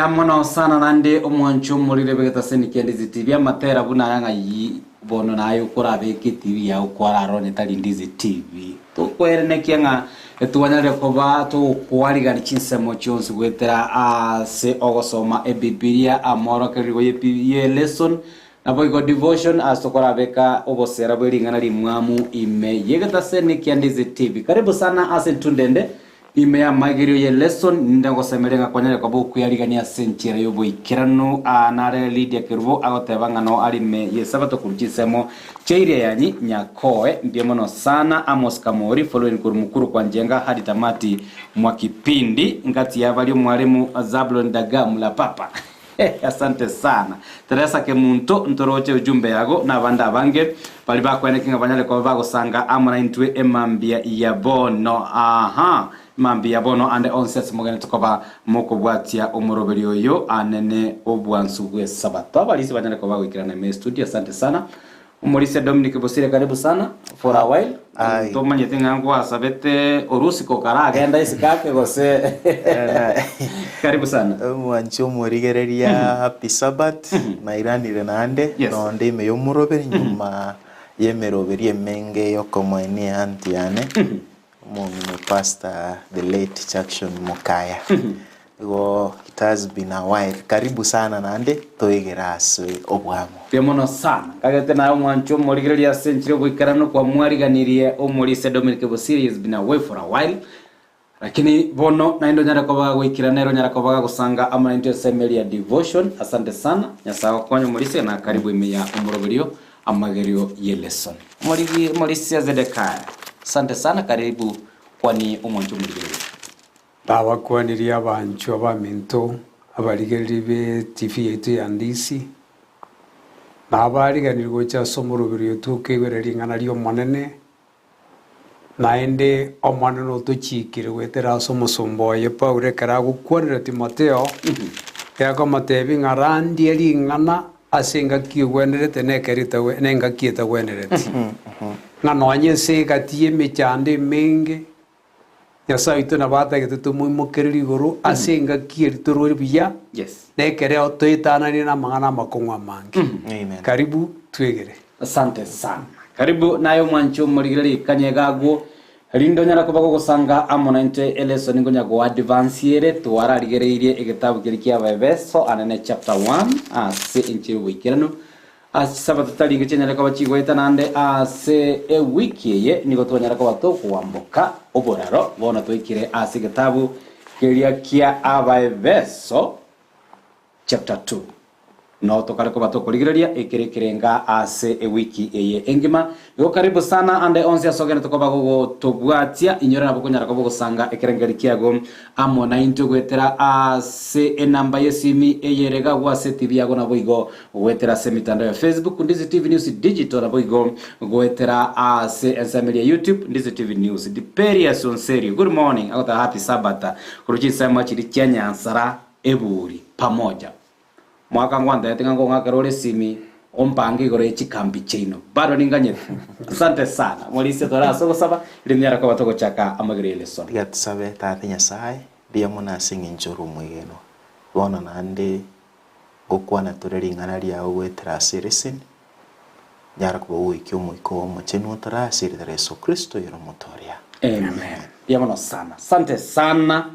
Biamono sana nande omwancho murire begeta senike Ndizi TV amatera buna yanga yi bono nayo kora beke TV ya ukora rone tali Ndizi TV to kwerene kianga etuwanyare koba to kwaliga ni chinsemo chonse gwetera se ogosoma ebibilia amoro kerigo ye lesson nabo go devotion astokora beka obosera bwelingana limwamu ime yegeta senike Ndizi TV karibu sana asentundende ime ya Amaegerio ye lesson ndango semelenga kwanyale kwa boku yaligania senchire yobo ikirano nare Lydia Kirvo agotebanga no alime Bw'Esabato kurukisemo cheire yanyi nyakoe mbiemono sana Amos Kamori following kurumukuru kwa njenga hadi tamati mwa kipindi ngati ya valio mwalimu Zablon Dagamu la papa. Asante sana Teresa Kemunto ntoroche ujumbe yago na banda abange bali bakwenekinga banyale kwa bago sanga amona intwe emambia yabono mambi yabono ande onsets mugene tukoba moko bwatia omoroberio yo anene Obwansu Bw'Esabato abalisi banyale kwa bago ikirana me studio. Asante sana Umulise Dominic Bosire karibu sana for a while tomanye tingangu asabete orusiko kara agenda isikake gose karibu sana mwancho murigereria happy Sabbath na iranire nande no ndime yo muroberi nyuma yemeroberi emenge yo komweni antiane mume pastor the late Jackson Mukaya it has been a while. Karibu sana nande toigerase obwamo Bw'emono sana kagete na mwancho murigereria senchiro bwikarano kwa mwariganirie Umulise Dominic Bosire has been away for a while lakini bono naindo nyara kwa gwikiranero nyara kwa gusanga ama into semelia devotion. Asante sana nyasawa kwanyu Umulise na karibu ime ya omoroberio Amaegerio ye lesson Umulise Zedekaya. Asante sana karibu kwani umwancho murigereria Abakwaniria abancho abaminto abarigereri be TV yetu ya Ndizi nabariganirwo cha somoroberio tukebereri ngana rio monene naende omwana no tuchikire wetera somosombo ye Paul kara gukwanira Timotheo yako matebi ngarandi eri ngana asenga kiwenerete nekerita we nenga kieta wenerete ngano anyese gatie mechande menge yasaito na bata getutu muy mokereri goro asenga kierito rubia nekere otoitana ni na mangana makongwa mangi amen karibu twegere. Asante sana karibu nayo mwancho murigereria kanyegagwo rindo nyara kubago gusanga amona inte eleso ningonya go advance yere twararigereirie igitabu kirikia Bw'Esabato anene chapter 1 se inchi wikirano Sabato talinge chenyara kwa chigweta nande se wiki ye nigo twanyara kwa to kuamboka oboraro bona twikire gitabu kiria kia Bw'Esabato chapter 2 no tokare kwa bato kurigereria ikirekirenga ase wiki eye engima yo karibu sana ande onse asogene tokoba go tobwatia inyora na bokonyara ko gusanga ekerengeri kiago amona into gwetera ase enamba yesimi eyerega gwa se TV yago na boigo gwetera se mitandao ya Facebook Ndizi TV News Digital na boigo gwetera ase ensamelia YouTube Ndizi TV News diperia sonseri. Good morning agota happy Sabbath kuruchisa machiri kyanya ansara eburi pamoja mwaka ngwanda yatenga ngakarole simi ompangi gore chikambi chino bado ninganye. Asante sana Umulise tora so saba limyara kwa batoko chaka Amaegerio lesson gatsabe tatenya sai biamona singinjoro mwegeno bona nande gokwana tureri ngana ria wetera serisin nyara kwa wiki omwiko mocheno tara siri Yesu Kristo yero motoria amen biamona sana. Asante sana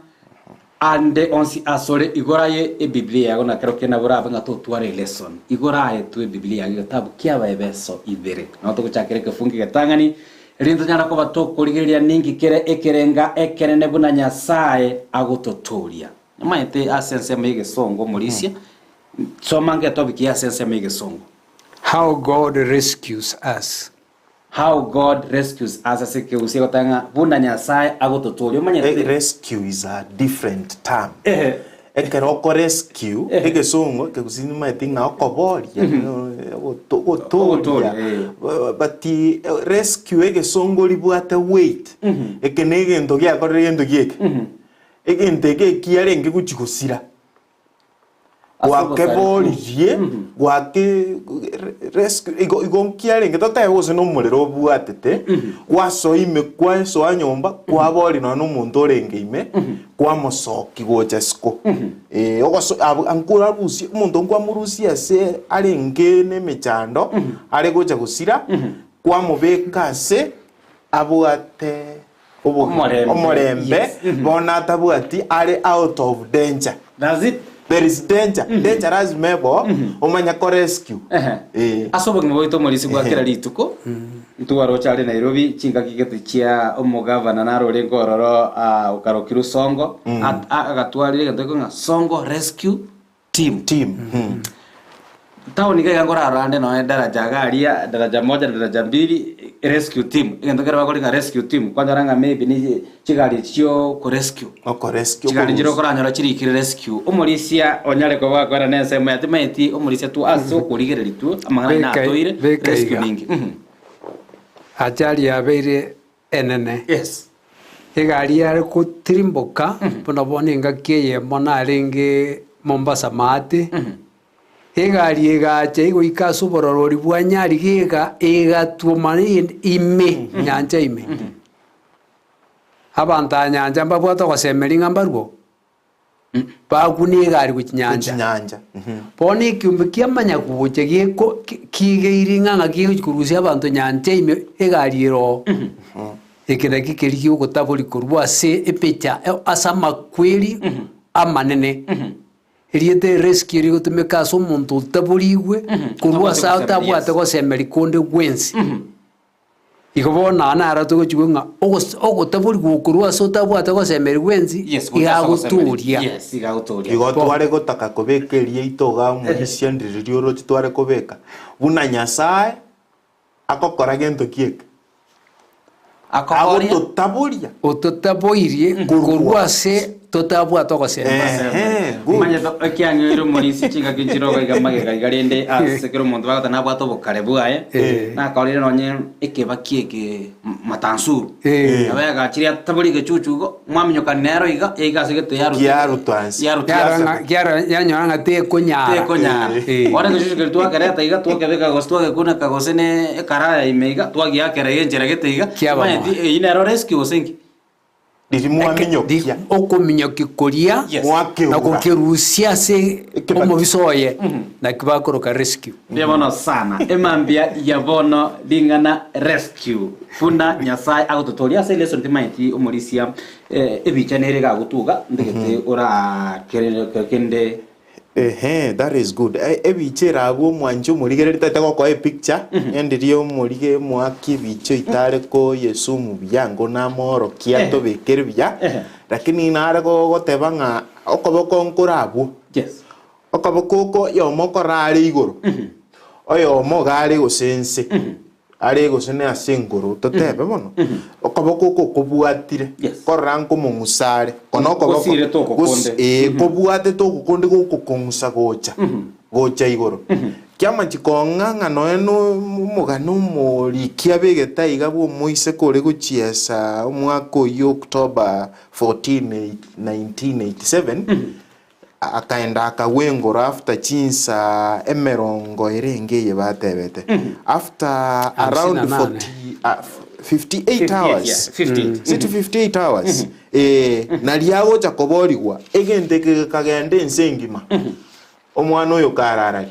ande onsi asore igoraye Biblia yago na keroke na bura banga to tware lesson igoraye tu Biblia yago tabu kia Bw'Esabato ibere na to kuchakire kefungi gatangani rindo nyara ko bato kurigeria ningi kere ekerenga ekerene buna Nyasaye agutotoria nyamaite asense mege songo Mulisia somange to bikia asense mege songo How God rescues us. How God rescues us aseke usiko tanga bunda Nyasaye agutotoria manyete rescue is a different term ekero rescue egesongo ke kusinima tinga okobori ototoria but rescue egesongo libwate weight ekenege ndo gya korere ndo gieke egente ke kiarenge kuchigusira gwake boririe gwake rescue igonkiare ngetote gose no muriro obwatete gwaso ime kwaso anyomba kwabori no muntu orenge ime kwa mosoki gocha siko ogoso ankura busi muntu kwa murusi ase arenge ne mechando are gocha gusira kwa mubeka se abwate omorembe bona tabwati are out of danger. Does it? There is danger. Danger as mebo omanya ko rescue. Asobo ngboito morisi gwakira rituko. Ntwaro chale Nairobi chinga kigete chia omugavana naro rengo roro ukarokiru songo agatwarire gateko nga songo rescue team. Taoni ga ngora arande no daraja garia daraja moja daraja mbili rescue team igendokera bakori nga rescue team kwanja ranga maybe ni chigari chio ko rescue chigari njiro kora nyora chirikire rescue omorisia onyare ko bakora nese matimeti omorisia tu aso kurigereri tu amangana na toire rescue ningi ajali abeire enene yes egari yare kutirimboka bona boninga kiye mona renge Mombasa mate egari egache igoika subororori bwa nyari gega egatwomani ime nyanja ime abanta nyanja mbabwata kwasemeri ngambarwo baguni egari guchinyanja poni kyumbe kyamanya kubuche giko kigeiri nganga kikurusia abantu nyanja ime egari ero ekira kikeri gutaburi kurwa se epecha asama kweli amanene riete rescue ri gutumika so muntu taburigwe kurwa sa tabwate go semeri konde gwensi igobona na arato gochunga ogo taburigwe kurwa so tabwate go semeri gwensi igaguturia igotware gotaka kobekeria itoga muhisia ndiririo ro tware kobeka buna nyasaye akokora gento kieke akototaburia ototaboirie kurwa se totabwa tokosemba manya to kyangiro morisi chinga kinchiro ga magega igarende asekero muntu bagata bwato bokare bwae na kaurire nonye ekebakieke matansuru abega chiria taburi ge chuchugo mwaminyoka nero iga segete yaru twansi yara yanyoranga te konyara ora ge chuchugo twakare ta iga twakebeka gostwa kuna kagosene karaya imeiga twagia kere yenjera gete iga manya inero rescue osengi dirimuaminyokia okominyokikoria na kukirusia se omobisoye na kibakoroka rescue ndiabona sana emambia yabono lingana rescue funa nyasai agototoria se lesson timaiti omorisia ebichanere ga gutuga ndegete ora kende that is good. Ebichera abo mwanjo murigereri tatako ko picture endirio murige mwaki bicho itare ko Yesu mubyango na moro kiato bekerbya lakini nare ko gotebanga okoboko nkurabo yes okoboko ko yomoko rari igoro oyo mogari gosense ari gosene asengoro totebe bono okoboko ko kobuatire koranko mungusare kono okoboko kobuate to kukonde ko kongusa gocha igoro kyama chikonga no eno mugano muri kiabegeta igabo moise kore gochiesa omwaka yo October 14 1987 akaenda akawengora after chinsa emerongo erenge yebatebete after around 58 hours 58 hours naliago chakoborigwa egente kagende ensengima omwana oyo kararari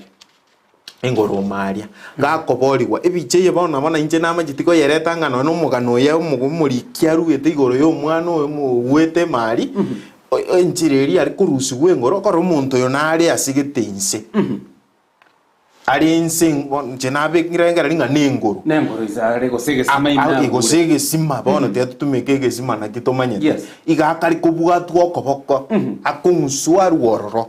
engoro maria gakoborigwa ebicheye bona inje namagitiko yereta ngano no mugano ya omugumuri kiarugete igoro yo omwana oyo mwete mari enchireri ari kurusi gwengoro koro muntu yo nari asigetense ari insing jenabe ngirengera linga nengoro izare gosege sima bona tumekege sima na kitomanye iga akari kubwatwa okoboko akunsuaru wororo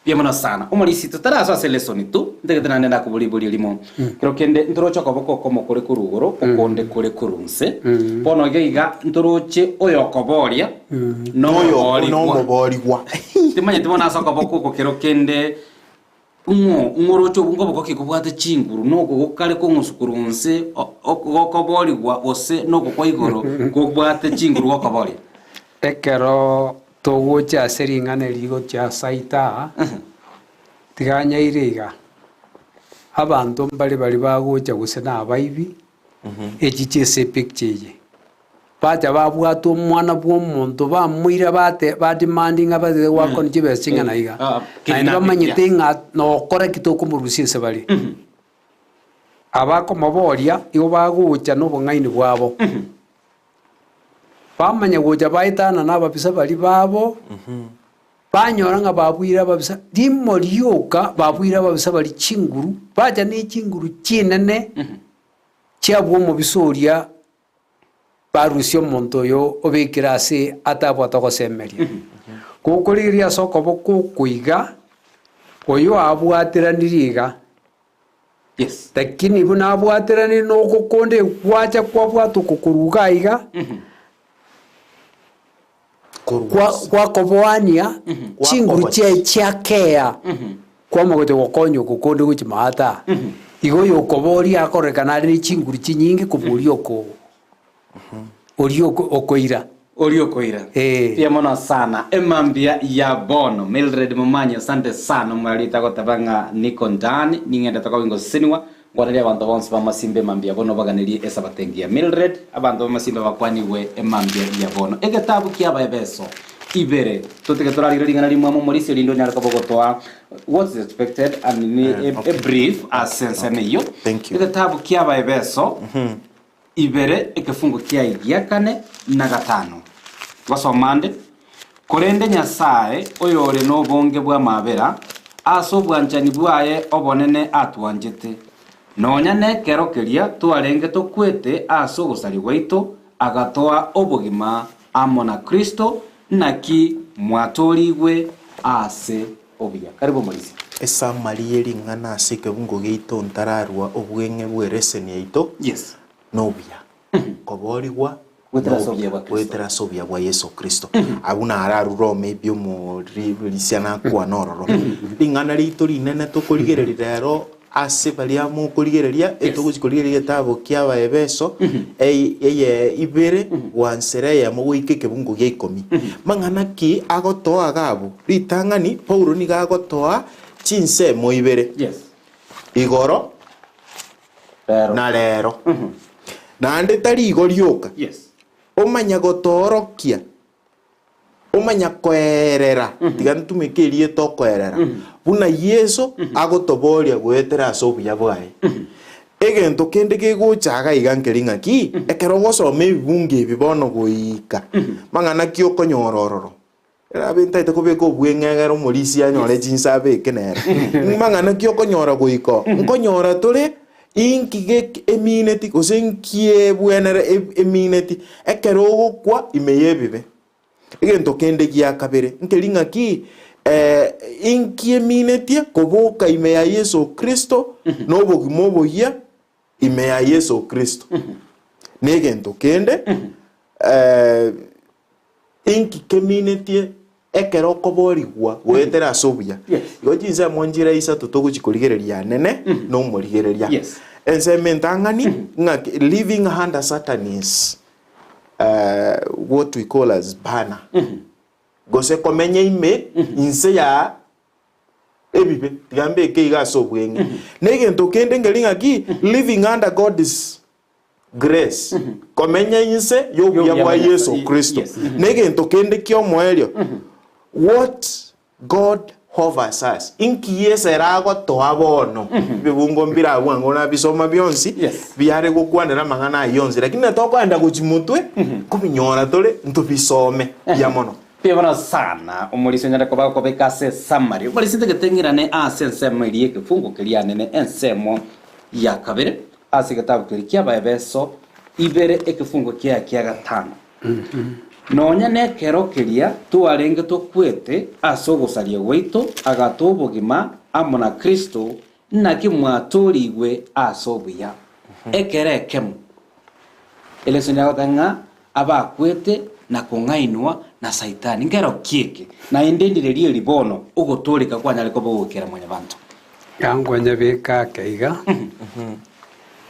biemona sana umorisi tutarazo aselesoni tu ndegete nenda kubulibuli limo kero kende ntorocha koboko komo kore kurugoro okonde kore kurunse pono geiga ntoroche oyokoboria no borigwa timanye timona so koboko ko kero kende umorocho ngoboko kikubwate chinguru noko gokare ko ngusukurunse okoborigwa ose noko kwa igoro gobwate chinguru okoboria ekero togocha seringane ligo cha saita tiganyaire iga abantu mbali bagocha guse na abaibi echichese picture ye bacha babwatwa omwana bw'omonto bamuira bademanding abathe wakoni chibesinga na iga naende bamanyete ng'a nokora kitokumurusia ase bari abakomoboria igo bagocha n'obong'aini bwabo bamanya gocha baetana n'ababisa bari babo banyora ng'a babwire ababisa rimo rioka babwire ababisa bari chinguru bacha ne chinguru chinene chiabwa omobisa oria barusia omonto oyo obekera ase atabwata gosemeria gokorigeria ase okoboko okoiga oyo abwateraniri iga Yes. lakini buna abwateraniri nogokonde gwacha kwabwata okokoruga iga kwakoboania chinguru chiakea kwamagote gokonya okokonde gochimaata igo yokoboria akorekana ari chinguru chinyingi koboria oko ori okoira pia mono sana emambia ya bono Mildred Mumanyi asante sana mwalita gotabanga niko ndani ningenda toka wingo siniwa ngwareria abantu bonse bamasimbe mambia bono baganeri esabatengia Mildred abantu bamasimbe bakwaniwe emambia ya bono egetabu kiaba ebeso ibere tutike turariringana rimwe mu muri sirindo nyarako bogotwa what is expected and a brief sense neyo egetabu kiaba ebeso ibere ekefungo kia igia kane na gatano basomande korende nyasaye oyore no bonge bwa mabera aso bwanchani bwaye obonene atwanjete nonya ne kerokeria twarenge tokwete aso gusari gwaito agatoa obogima amona Kristo naki mwatorigwe ase obia karibu mulisi esa marieri ngana ase kebungo geito ntararwa obwenge bwereseni yaito yes nobia koborigwa wetera sobia bwa Yesu Kristo abuna araruro maybe omorisiana kwa nororo lingana rito rinene tokorigereria rero ase baria mu korigereria etogukorigereria tabo kiaba ebeso eye ibere wansere ya mugoike kebungo gya 10 mangana ki agotoa gabo ritangani Paulo ni gagotoa chinse mo ibere yes igoro na rero nande tari igorioka yes omanya gotorokia omanya kwerera tigantumikirie to kwerera buna Yesu agotoboria gwetera asobia bwae egento kende gegochaga igankelinga ki ekerogoso mebunge bibono goika mangana ki okonyorororo abenta ite kobeko bwengegero morisi anyore jinsabe kenera mangana ki okonyora goiko nkonyora tole inkige emineti osenkie bwenere emineti ekerogo kwa imeyebibe egento kende gya kabere nkelinga ki inkie emineti koboka ime ya Yesu Kristo nobogimo bogia ime ya Yesu Kristo negento kende inki kemineti ekero koborigwa gwetera sobia yojinza monjira isa tutogukikorigereria nene no morigereria ensementangani nga living under Satan is what we call as bana gose komenye ime inse ya ebibe tigambe ke iga sobwenge negento kende ngelinga ki living under God's grace komenye inse yobuya bwa Yesu Kristo negento kende kyo moelio what God hovers us inki yesera gotoa bono bibungo mbira bwango na bisoma byonsi byare gukwanira mangana yonsi lakini natokwenda guchimutwe kubinyora tole ntubisome ya mono pebana sana umulisi nyara koba ko bekase summary umulisi tegengirane asense mari kefungo keliane ensemo ya kabere asigatabu kelikia baebeso ibere ekefungo kia gatano nonya ne kerokeria tuarenge tokwete asogosaria gwaito agatobogima amona Kristo naki mwatorigwe asobuya ekerekemu elesonya gotanga abakwete na kungainwa na saitani ngero kieke na indendire libono ugotorika kwanyale ko bogokera mwanya bantu yangwanya beka keiga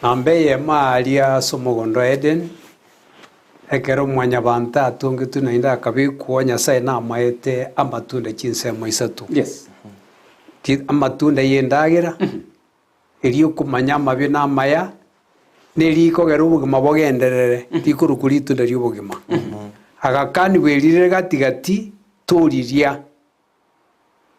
nambe maria somogondo Eden ekero mwanya banta atunge tunainda kabikuwa Nyasaye na maete amatunda chinsemo isatu yes amatunda yendagira erio kumanya mabi na maya nerikogera obogima bogenderere tikorukura itunda ria obogima agakani bwerire gatigati toriria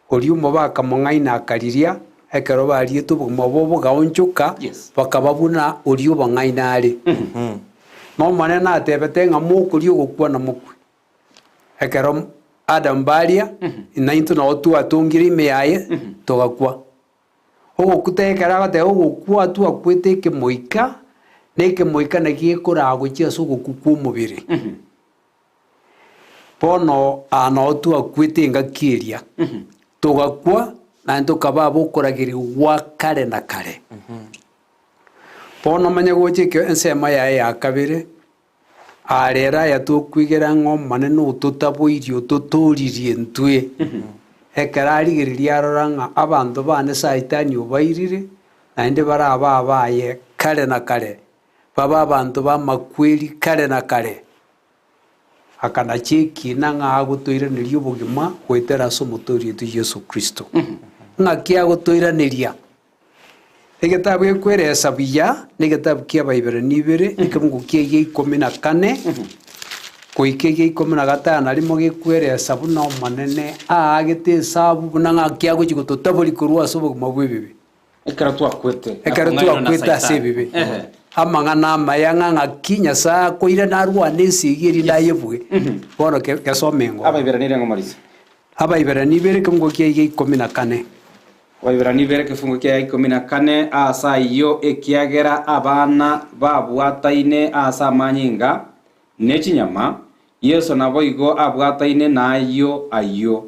orio mobaka mong'aina akariria ekero bariete obogima bobogaonchoka bakababuna orio bang'aina are no mane natebete ng'a mokoria ogokwa na mokwe ekero Adam baria inainto na otu atongire ime yaye togakwa ogokutekera agate ogokwa atu akwete kemoika nekemoika negiekora ase ogokukwa omobere bono ana otu akwete engakiria togakwa na tokaba bokorageriwa kare na kare bono manya gocheke ensema yaye ya kabere arera yatokwigera ng'omane no totaboirio totoririe ntwe ekera arigeriria arora ng'a abanto bane saitani obairire naende baraba abaye kare na kare baba abanto bamakweri kare na kare akanachekina ng'a agotoiraneria obogima goetera ase omotori oito Yesu Kristo ng'aki agotoiraneria egetabu gekweresa buya negetabu kia Abaibirania 2 ekemungu kia 14 goika 15 rimo gekweresa buna omanene aagete esabu buna ng'aki agochi gototabori korwa ase obogima bwa ebibe ekero twakwete ase ebibe amang'ana amaya ng'aki Nyasaye akoire narwane ensigeri nayebwe bono gesomengo Abaibirania ng'omarisi Abaibirania 2 ekemungu kia 14 Abaibirania 2 kifungo kia 14 asa iyo ekiagera abana babwataine asa amanyinga nechinyama Yesu nabo igo abwataine nayo ayo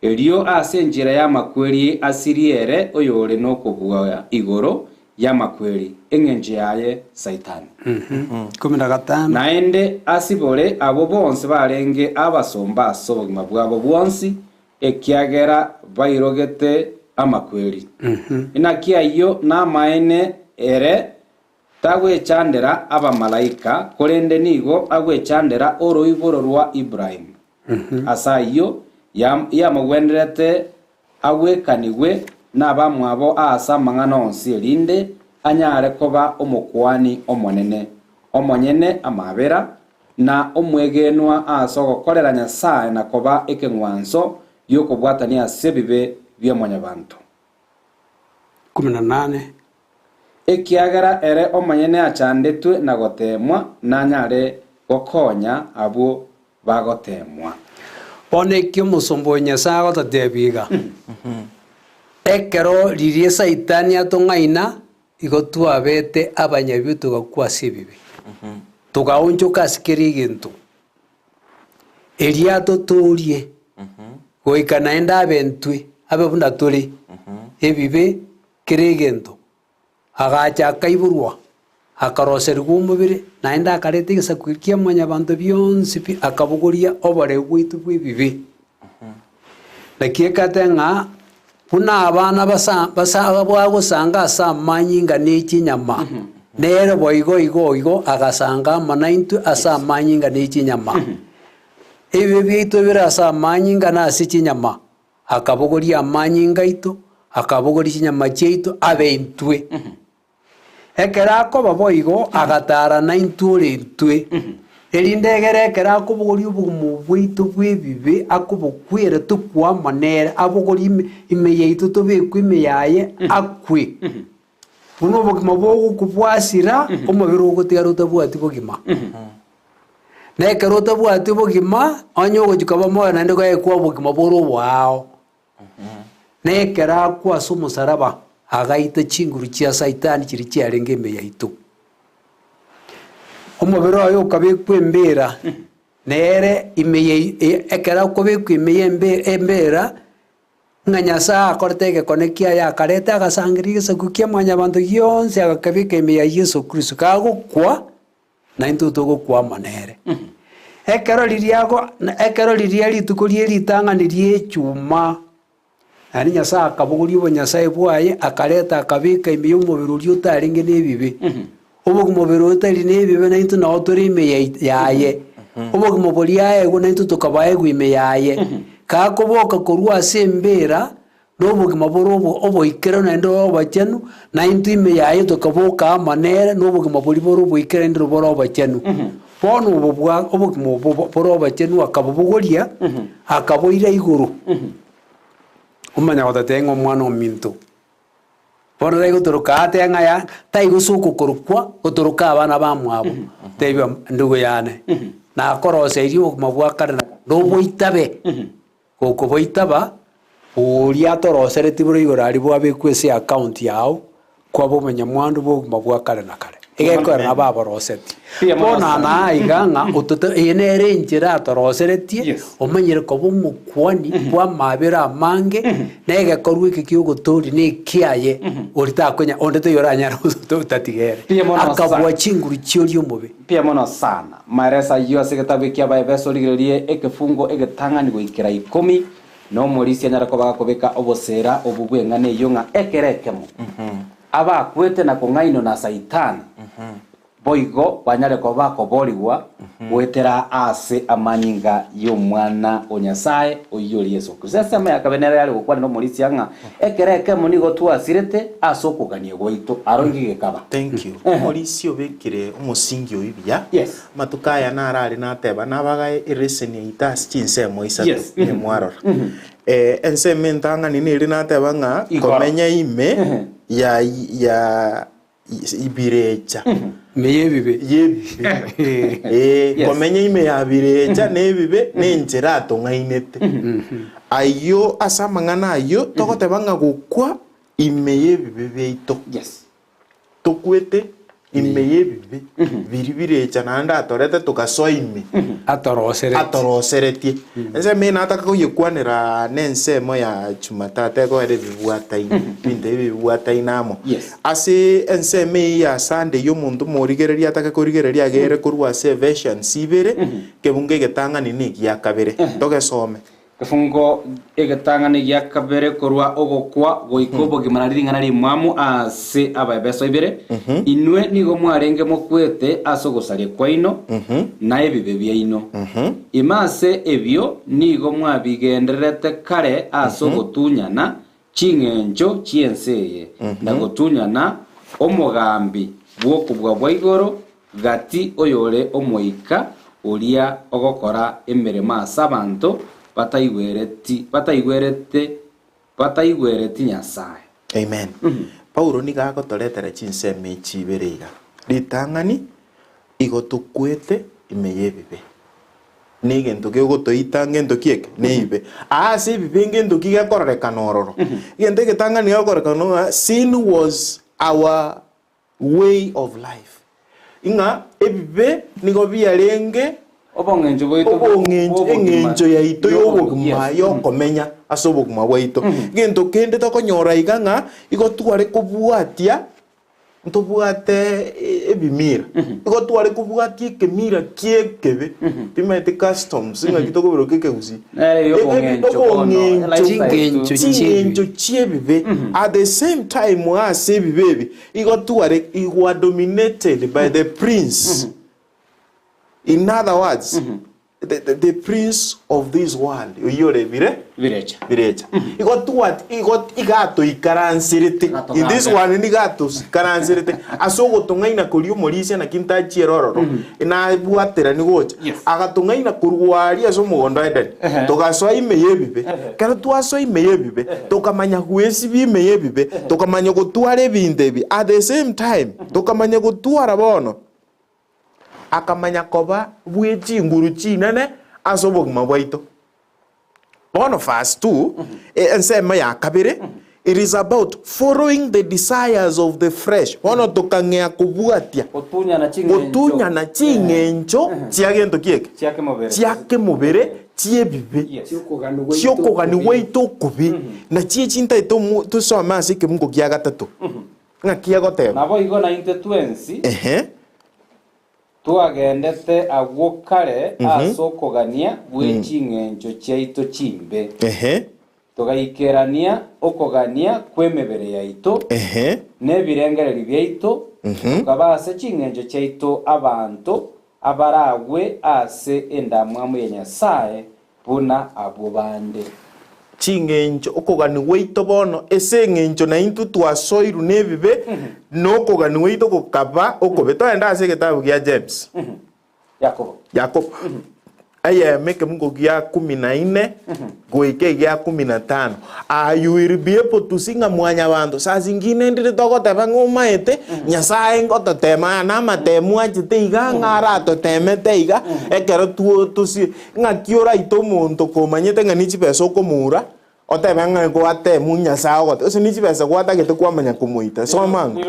erio ase enjira ya makweri asiriere oyore nokobua igoro ya makweri eng'enche yaye Saitani 15 naende asibore abo bonse barenge abasomba ase obogima bwabo bwonsi ekiagera bairogete amakweri inakia iyo namaene ere tagwechandera abamalaika korende nigo agwechandera oroiboro rwa Ibrahim asa iyo yamagwenderete agwekanigwe n'abamwabo asa amang'ana onsi erinde anyare koba omokwani omonene omonyene amabera na omwegenwa ase ogokorera Nyasaye na koba ekeng'wanso yokobwatania ase ebibe bia mwanyabanto 18 ekiagera ere omanyene achandetwe na gotemwa nanyare gokonya abo bagotemwa bono ekio omosombo Nyasaye agototebiga ekero ririe Saitani atong'aina igo twabete abanyabiu togakwa ase ebibe togaonchoka ase kere egento eriatotorie goika naende abentwe abe buna tore ebibe kere egento agacha akaiburwa akaroserwa omobere naende akareta egesaku kia mwanyabanto bionsi pi akabogoria obore bwaitu bwa ebibe naki ekate ng'a buna abana bwagosanga ase amanyinga na echinyama nere boigo agasanga amanaintwe ase amanyinga na echinyama ebibe biaito bire ase amanyinga na ase chinyama akabogoria amanyinga ito akabogoria chinyama chiaito abentwe ekero akoba boigo agatara naintwe ore ntwe erinde egere ekero akobogoria obogima bwaito bwa ebibe akobokwere tokwama nere abogoria ime yaito tobekwa ime yaye akwe buna obogima bogokobwasira omobere ogotigara otabwati bogima na ekero otabwati bogima onye ogochika bamoyo naende gaekwa obogima bore obwao na ekero akwa ase omosaraba agaita chinguru chia Saitani chiri chiarenge ime yaito omobere oyo okabekwa embera nere ime ekero akobekwa ime embera ng'a Nyasaye akorete egekone kiaye akareta agasangeria egesaku kia mwanyabanto gionsi agakabeka ime ya Yesu Kristo kagokwa naintwe togokwama nere ekero riria rituko rie ritang'ani rie echuma nari Nyasaye akabogoria obonyasaye bwaye akareta akabeka ime ya omobere oria otarenge na ebibe obogima obere otari na ebibe naintwe nao tore ime yaye obogima boria aegwa naintwe tokabaegwa ime yaye kakoboka korwa ase embera n'obogima boro oboikere nendo obachenu na into ime yaye tokaboka amanere n'obogima bori boro oboikere ndiro boro obachenu bono obogima boro obachenu akabobogoria akaboira iguru umanya gotatenga omwana ominto bono rego toroka atenga ya taigusuko korukwa gotoroka abana bamwabo tebyo ndugo yane na korose irio obogima bwakare n'oboitabe koko boitaba uria torosereti boro igoro ari bwabekwese account yao kwa bomenya mwandu boguma bwakare na kare igekora na baba roseti bona na iganga ututo ine renjira toroseretie omenyere ko bomukwani bwa mabera mange nege korwe kikiugo tori ne kiaye urita konya ondete yoranya utatigere akabwa chinguru chiori omobe pia mono sana maresa yose getabikia ba besoligerie ekefungo egetangani goikira 10 no morisi anyara ko bagakobeka obosera obugwengane yonga ekerekemo aba kwete na kongaino na saitani boigo banyare ko bakoborigwa gwetera ase amaninga y'omwana onyasaye oyori Yesu Kristo sema yakabenera yali gukwana no morisi anga ekerekemo nigo twasirete asokuganie goito arongige kaba thank you morisi obekire umusingi oyibya matukaya narari nateba nabaga ireseni itas chinsemo isatu ne mwarora enseme ntanga nini nateba nga komenya ime ya ibirecha meyebibe komenya ime ya birecha nebibe nenjera atongainete ayo asamangana ayo tokotebanga gukwa ime yebibe beito tokwete ime yebibe biribirecha nanda atorete tukasoa ime atoroseretie ense me nataka kuyekwanira nensemo ya Jumatatu ko ere bibuatai binde bibuatai namo ase ense me ya Sunday yo mundu morigereria ataka korigereria gere kurwa se version sibere kebunge getanga nini gya kabere togesome kefungo egetangane gya kabere korwa ogokwa goikobo gimanariri ngana rimwamu ase ababeso ibere inwe nigo mwarenge mokwete asogosarie kwaino na ebibe byaino imase ebyo nigo mwabigenderete kare asogotunyana chingenjo chienseye na gotunyana omogambi bwokubwa bwaigoro gati oyore omoika oria ogokora emerema asabanto bataigwereti nyasaye amen Paulo niga agotoretera chinseme chiberega ritangani igotukwete imeyebibe nigento gegotoitange ndokieke neibe ase bibenge ndokiga kororeka nororo gende getangani akoreka no sin was our way of life inga ebibe nigo biarenge obongenjo boito obongenjo ya ito yoboguma yokomenya asoboguma boito gento kende tokonyora iganga igotware kubwatia ntobwate ebimira igotware kubwatia kemira kiekebe timete customs inga kitokobero kekegusi chingenjo chiebibe at the same time was ebibe igotware igwa dominated by the prince. In other words, the prince of this world, virecha. He got what? He got to ikaranzirite. In this one, he got to ikaranzirite. Asogo tungaina kuriu morisia na kinta chieroro. Ina buatera ni gocha. Agatungaina kuruari asomo gondaida. Toka soi meyebibe. Kana tua soi meyebibe. Toka manya huesi bi meyebibe. Toka manya gotuare bindebi. At the same time, toka manya gotuara bono. Akamanya koba bwechi nguru chinene asobogma bwaito bono verse 2 ensema ya kabere it is about following the desires of the flesh bono tokangea kubwatia otunya na chingenjo chiagento kieke chiake mubere chiebibe chiokogani waito kubi na chiechinta ito tusoma asike mungu kia gatatu ngakia goteba nabo igo 90-20 tuagendete agwokare asokogania bw'echingenjo chiaito chimbe tugaikerania okogania kwemebere yaito nebirengereri byaito tukabase chingenjo chiaito abanto abaragwe ase endamwamu ya Nyasaye buna abo bande chingencho okogani weito bono ese ngencho na intu twasoiru nebibe nokogani weito kokaba okobe toenda ase gitabu gia James Yakobo aya meke mungo gia 14 goike gia 15 you will be able to sing mwanya bantu saa zingine ndire togoteba ngumaete nyasaye ngototema na matemu achite iga ngara totemete iga ekero tusi ngakiora ito muntu komanyete nganichi peso komura otebe ngako atemu nyasaye gote ose nichi pesa gwatagete kwamanya kumuita so mangu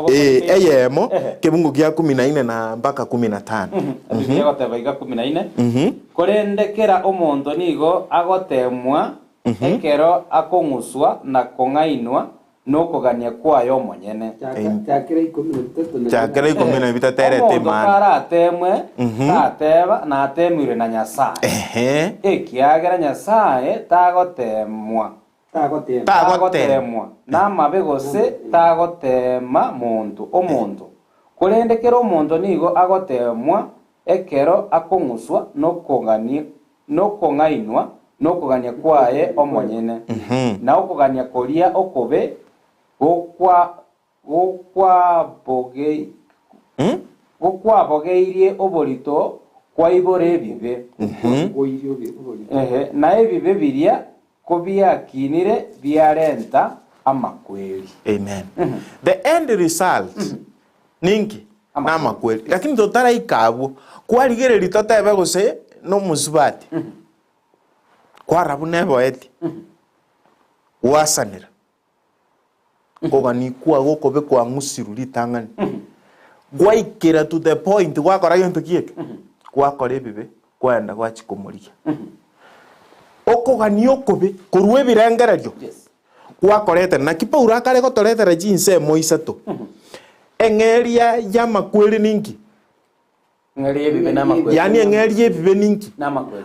eyemo kebungo gia 14 na mpaka 15 goteba iga 14 korendekera omonto nigo agotemwa ekero akong'uswa na kong'ainwa nokogania kwayo omonyene chakera 13 bitaterete imana karatemwe tateba na atemwire na nyasaye ekiagera nyasaye tagotemwa n'amabe gose tagotema muntu omonto korendekera omonto nigo agotemwa ekero akong'uswa nokong'ainwa nokogania kwaye omonyene na okogania koria okobe gokwabogeirie oborito kwaibore ebibe na ebibe biria kobiakinire biarenta amakweri. Amen. The end result ninki na amakweri lakini totara ikabo kwarigereri totebe gose no musubati kwarabu neboeti wasanira kogani kwa gokobe kwa ngusiru litangani gwaikira to the point gwakora gento kieke gwakora ebibe kwenda gwachikomoria okogani okobe korwe birengererio gwakorete na kipaura akare gotoretera jinse moisato engeria ya makweli ninki yani engerie ebibe ninki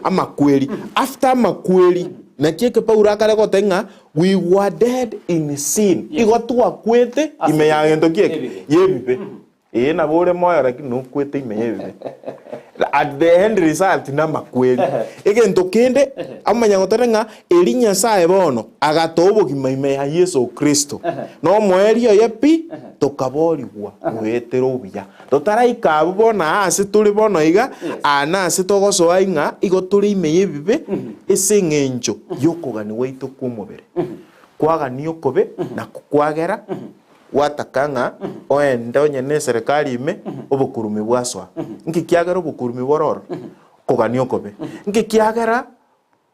amakweli after makweli na kieke paura akare gotenga we were dead in sin igotwa kwete ime ya gento kieke yebibe na bore moyo lakini no kwete ime yebibe at the end result na makweli egento kende amanya gotenga elinya sae bono agatobo gimaime ya Yesu Kristo no mwerio yepi tokaborigwa gwetero buya totaraika bona ase tuli bono iga ana ase togosoa inga igoturi ime yebibe esengencho yokogani weito kumobere kwagani okobe na kwagera watakanga oende onyene serikali ime obukurumi bwaswa nki kiagera obukurumi bororo kogani okobe nki kiagera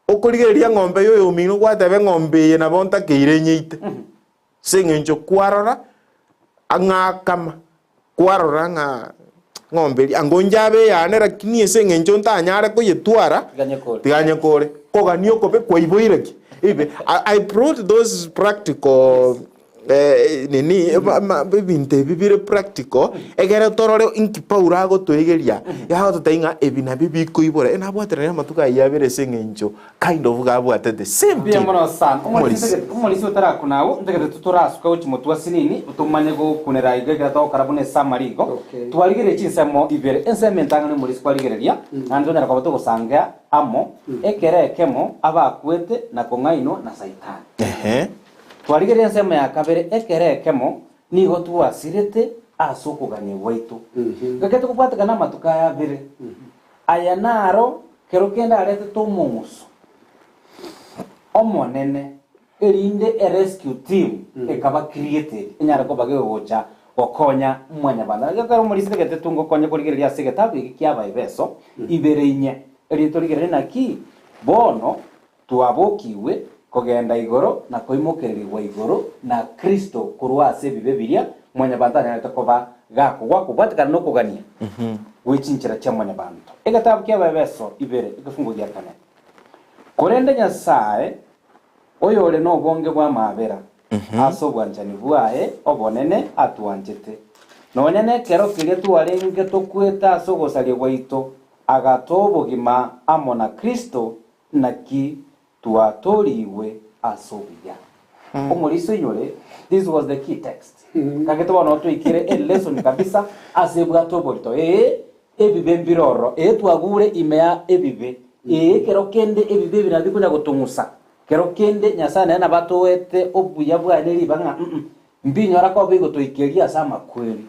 okorigereria ng'ombe yo yomino gwatebe ng'ombe ye na bonta keirenyeite sengencho kwarora ang'akama kwarora ng'ombe angonjabe yane lakini esengencho ntanyare koyetwara tiganye kore kogani okobe kwaiboireki ibe I brought those practical bibinte bibire practical egere torore inki paura gotoigeria ya totainga ebina bibiko ibore na bwaterera matuka yabere sengencho kind of gabwate the same thing mono san umolisi utara kunawo ndegere tuturasuka uchimotwa sinini utumanye go kunera igega to karabune samarigo twaligere chinsemo ibere ensementanga ne molisi kwaligereria andonera kwa batoko sanga amo ekere kemo abakwete na kongaino na saitani twarigeria nsema ya kabere ekerekemo nigo twasirete asokuganye waitu gaketo kupatikana matuka ya bere aya naro kero kenda arete tomunguso omonene erinde rescue team ekaba created enyara ko bage gocha okonya mwanya bana gakaro muri sigete tungo konya kurigeria sigeta bigi kyaba ibeso ibere inye erito rigere naki bono tuabokiwe kogenda igoro na koimokererwa igoro na Kristo kurwase bibebiria mwanya bandana yatakoba gako gwako batikana no kugania wichinchira cha mwanya bantu egatabu kya bebeso ibere igafungo gya kane korende nyasaye oyole no bonge bwa mabera aso bwanjani bwae obonene atwanjete nonyene kero kirie tuarenge tokweta aso gosalie gwaito agatobo gima amona Kristo naki tuatoriwe asobia omoliso inyore this was the key text kageto bono tuikire a lesson kabisa asebwa tobolto ebibe mbiroro twagure imea ebibe kero kende ebibe binabi kunya gotungusa kero kende nyasane na batowete obuya bwane libanga mbinyora ko bigo toikeria sama kweli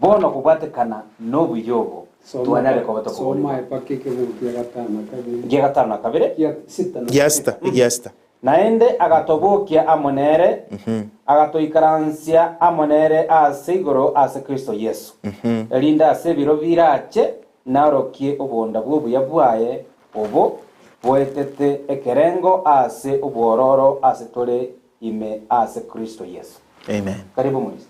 bono kubwatekana no buyobo tuanale ko bato ko soma epakeke mutia gatana kabiri gatana kabere Yasta. naende agatobokia amonere agatoikaransia amonere asigoro ase Kristo Yesu elinda ase biro birache narokie obonda bwobuya bwaye obo bwetete ekerengo ase obwororo ase tole ime ase Kristo Yesu. Amen. Karibu Mulisa.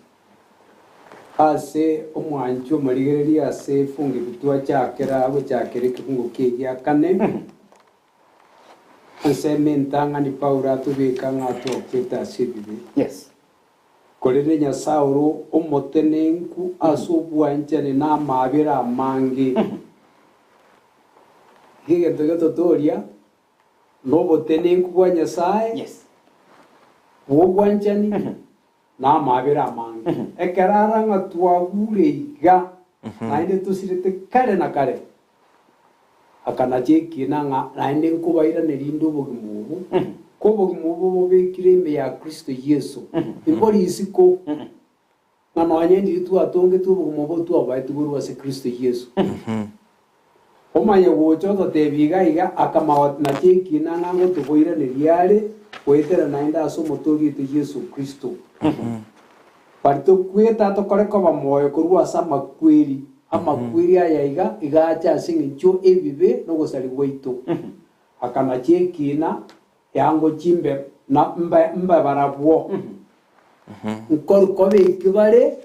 ase omwancho marigereri ase funge bitwa chakera abo chakere kifungo kegya kane ase mentanga ni Paula tubika ngato kita sibibi. Yes. Kolene nya sauro omotenenku asubwanje ni na mabira mangi. Hige togeto toria no botenenku bwa Nyasaye. Yes. Wogwanje ni na mabira mangi. Ekerara ngatwagure iga. Nainde tusirete kare na kare. Akana jeki na nainde nkubaira nerindo bogimubu. Ko bogimubu bobekire ime ya Kristo Yesu. Imbori isiko. Ngano anyendi tu atonge tu bogimubu tu abaitu guru ase Kristo Yesu. Omanye wocho totebiga iga akama na jeki na nango tuboira neriare kwetera nainde aso motogi tu Yesu Kristo. Parito kweta tokoreko bamoyo kurwa sama kweli. Amakwiri aya igacha singicho ebibe no gusali gweito akana chekina yango chimbe na mba barabwo nkor kobe kibare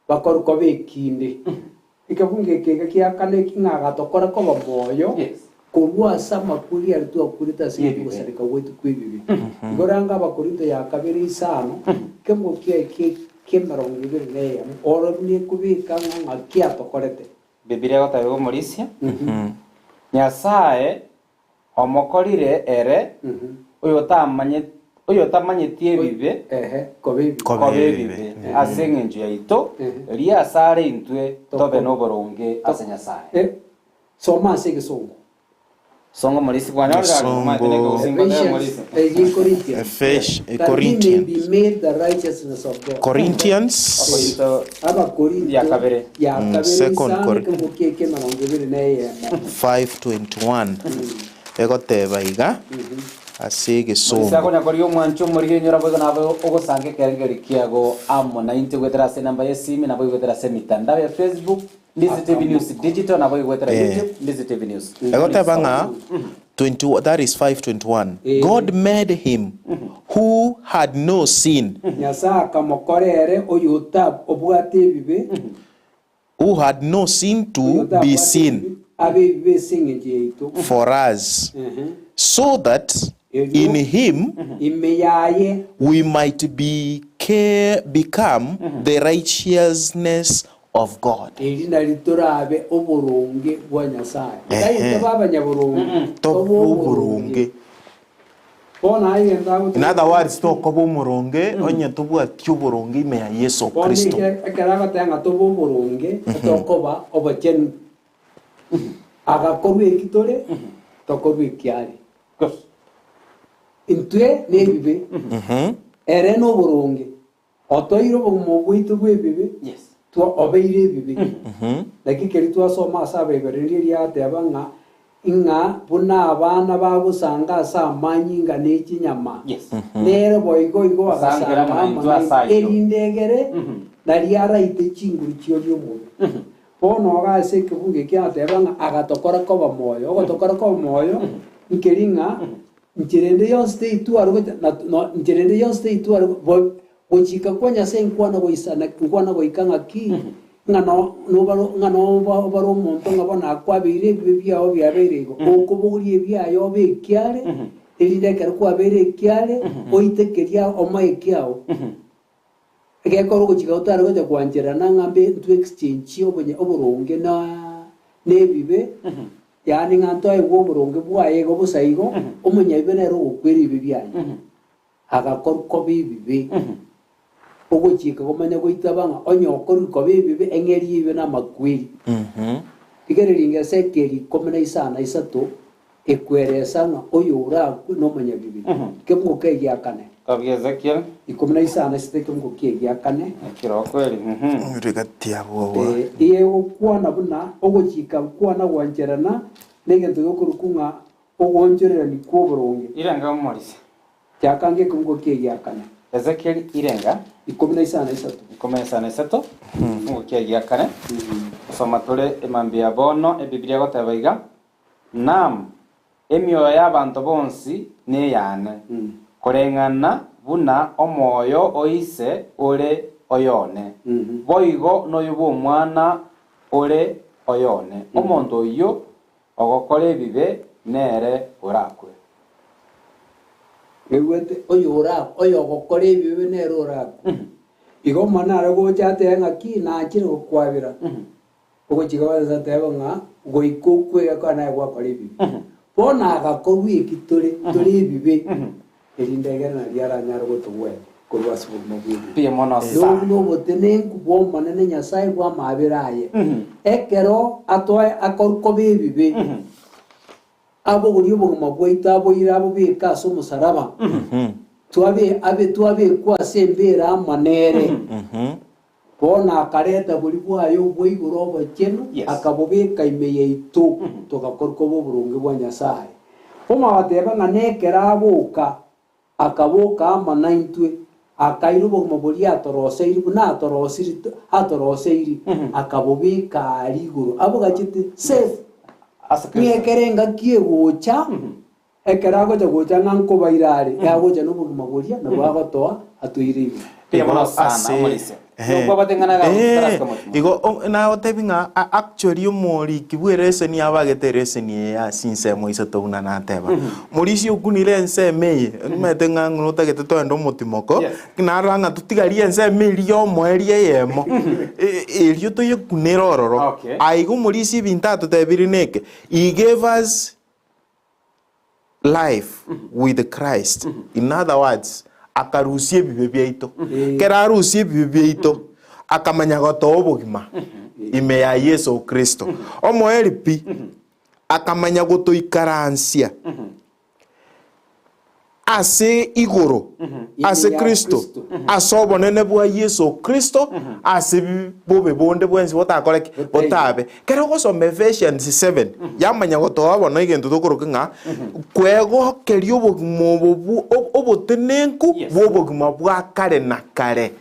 bakor kobe kinde ikabunge kega kyakane kingaga tokora ko bamoyo kurwa sama kwiri ari tu akurita singi gusali ka gweito kwibibe ngoranga bakurita yakabiri isano kemgo kye kemerongibiri neya oro ni kubika ngakia tokorete Biblia gotayo Mulisia. Nyasaye omokorire ere oyo tamanyetie bibe kobebibe asengenju yaito ria sare intwe tobe no boronge ase Nyasaye soma ase gesongo songo Mulisi bwana ora mateneko singo de Mulisi Corinthians. be made the righteousness of God. Corinthians. Aba Korinto ya kabere Second Corinthians. 5:21 Egoteba iga ase gesongo. Sako na koriyo mwancho muri nyora boga nabo ogosange kerengeri kiago amo na inte gwetera se namba ya simu na boga gwetera se mitandao ya Facebook Ndizi TV News Digital na boga gwetera YouTube Ndizi TV News. Egoteba nga 20, that is 5:21. God made him who had no sin. Nyasa kamokorere oyuta obwate bibe Who had no sin to be sin for us, so that in him we might become the righteousness of God. In other words, to kobo muronge onye tubwa tyuburonge me ya Yesu Kristo. Ekaraga tanga tobo muronge tokoba obachen agakobe kitore tokobe kiari. Intwe nebibe ere no buronge otoiro bomugwito bwebibe Yes. Tu obeire bibe dakikeri tu asoma asabe bereri ate abanga inga buna abana bagusanga sa manyinga n'ikinyama rero boyigo agasanga erindegere nariara ite chinguru cyo mu bono gase kibuge kyatebanga agatokora ko bamoyo agatokora ko bamoyo nkeringa nkirende yo state tu arwo nkirende yo state tu arwo bochika kwanya se nkwana boisana nkwana boikanga ki ngano baro monto ngabona kwabire bibya obyabirego okuburie byayo bekyare elinde kare kwabire kyare oitekeria omaekyao egekoro kuchika utare gote kwanjera nangambe to exchange obonye oburonge na nebibe yani nganto ego buronge bwaye go busaigo omunye ibere okweri bibyaye agakorko bibibe ogochika gomanya goitabanga onyokori ko bibibe engeri ibe na makwiri igereringa sekeri komena isana isato ekweresa nga oyo uraku nomanya bibiri kemuke gya kane Kabia Ezekiel 15 kemuke gya kane kiro kweli Rigatia bwo. iye okwana buna ogochika kwana gwancherana negento yokurukunga ogoncherera ni koboronge irenga umorisi cyakange kemuke gya kane Ezekiel irenga 13 muke gya kane soma tole emambia bono ebibilia gotebaiga nam emioyo y'abantu bonsi neyane koreng'ana buna omwoyo oise ore oyone boigo noyo bw'omwana ore oyone omonto oyo ogokora ebibe nere orakwe egwete oyo ogokora ebibe nere orakwe igo manara gochate ng'aki nachire gokwabira ogochigabaza tebe ng'a goiko kwega kana gwakora ebibe bona agakorwa ekitore tore ebibe erindegera ryaranyara gotugwe korwasibu mabiri pia mono sa no botenenku bomanene nyasaye bwa mabiraye ekero atoe akorko bebibe abo guriyo bogoma bwaita abo irabo beka so musaraba tuabe kwa sembera amanere bona akareta buri bwayo bwigoro bokeno akabobeka imeye ito togakorko boburunge bwa nyasaye oma bateba nganekera aboka akaboka amanaintwe akairubo maburi atoroseiri buna atoroseiri akabobeka ariguru abo gachite safe niekerenga kiegocha ekerago chagocha nganko bairare yagocha no bugmagoria na bagotoa atuiribi pia mono sana umorisi igo na otebinga actually omori kibwereseni abagetereseni ya sinsemo isetoguna na teba morisi okunire enseme metenga ngutagete toendo mutimoko kinaranga tutigarie enseme rio mwerie yemo erio toyekunira ororo aigo morisi bintato tebirineke he gave us life with Christ in other words akarusie bibe byaito kerarusie bibe byaito akamanya goto bugima ime ya Yesu Kristo omoeripi akamanya goto ikaransia ase igoro ase Kristo asobo nene bwa Yesu Kristo ase bobe bonde bwensi botakoreki botabe kero gosome Ephesians 7 yamanya goto abona igento tokoroka nga kwego kerio bogimo obotenenku bobogima bwa kare na kare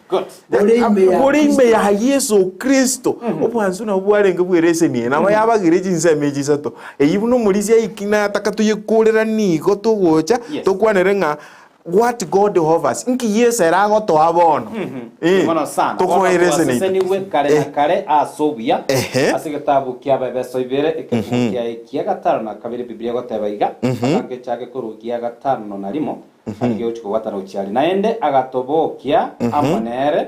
borime ya Yesu Kristo Obwansu na bwarenge bwereseni na bayabagire jinseme jisato eyibuno mulizia ikina takatuyekurera nigo togocha tokwanere nga what God offers inki Yesu erago to abono mono sana tokoerese ni we kare na kare asobia asigetabu kia bebeso ibere ekebukia ikia gatano na kabiri biblia gotebaiga akange chake kurukia gatano na limo ange uchiko watano chiali naende agatobokia amonere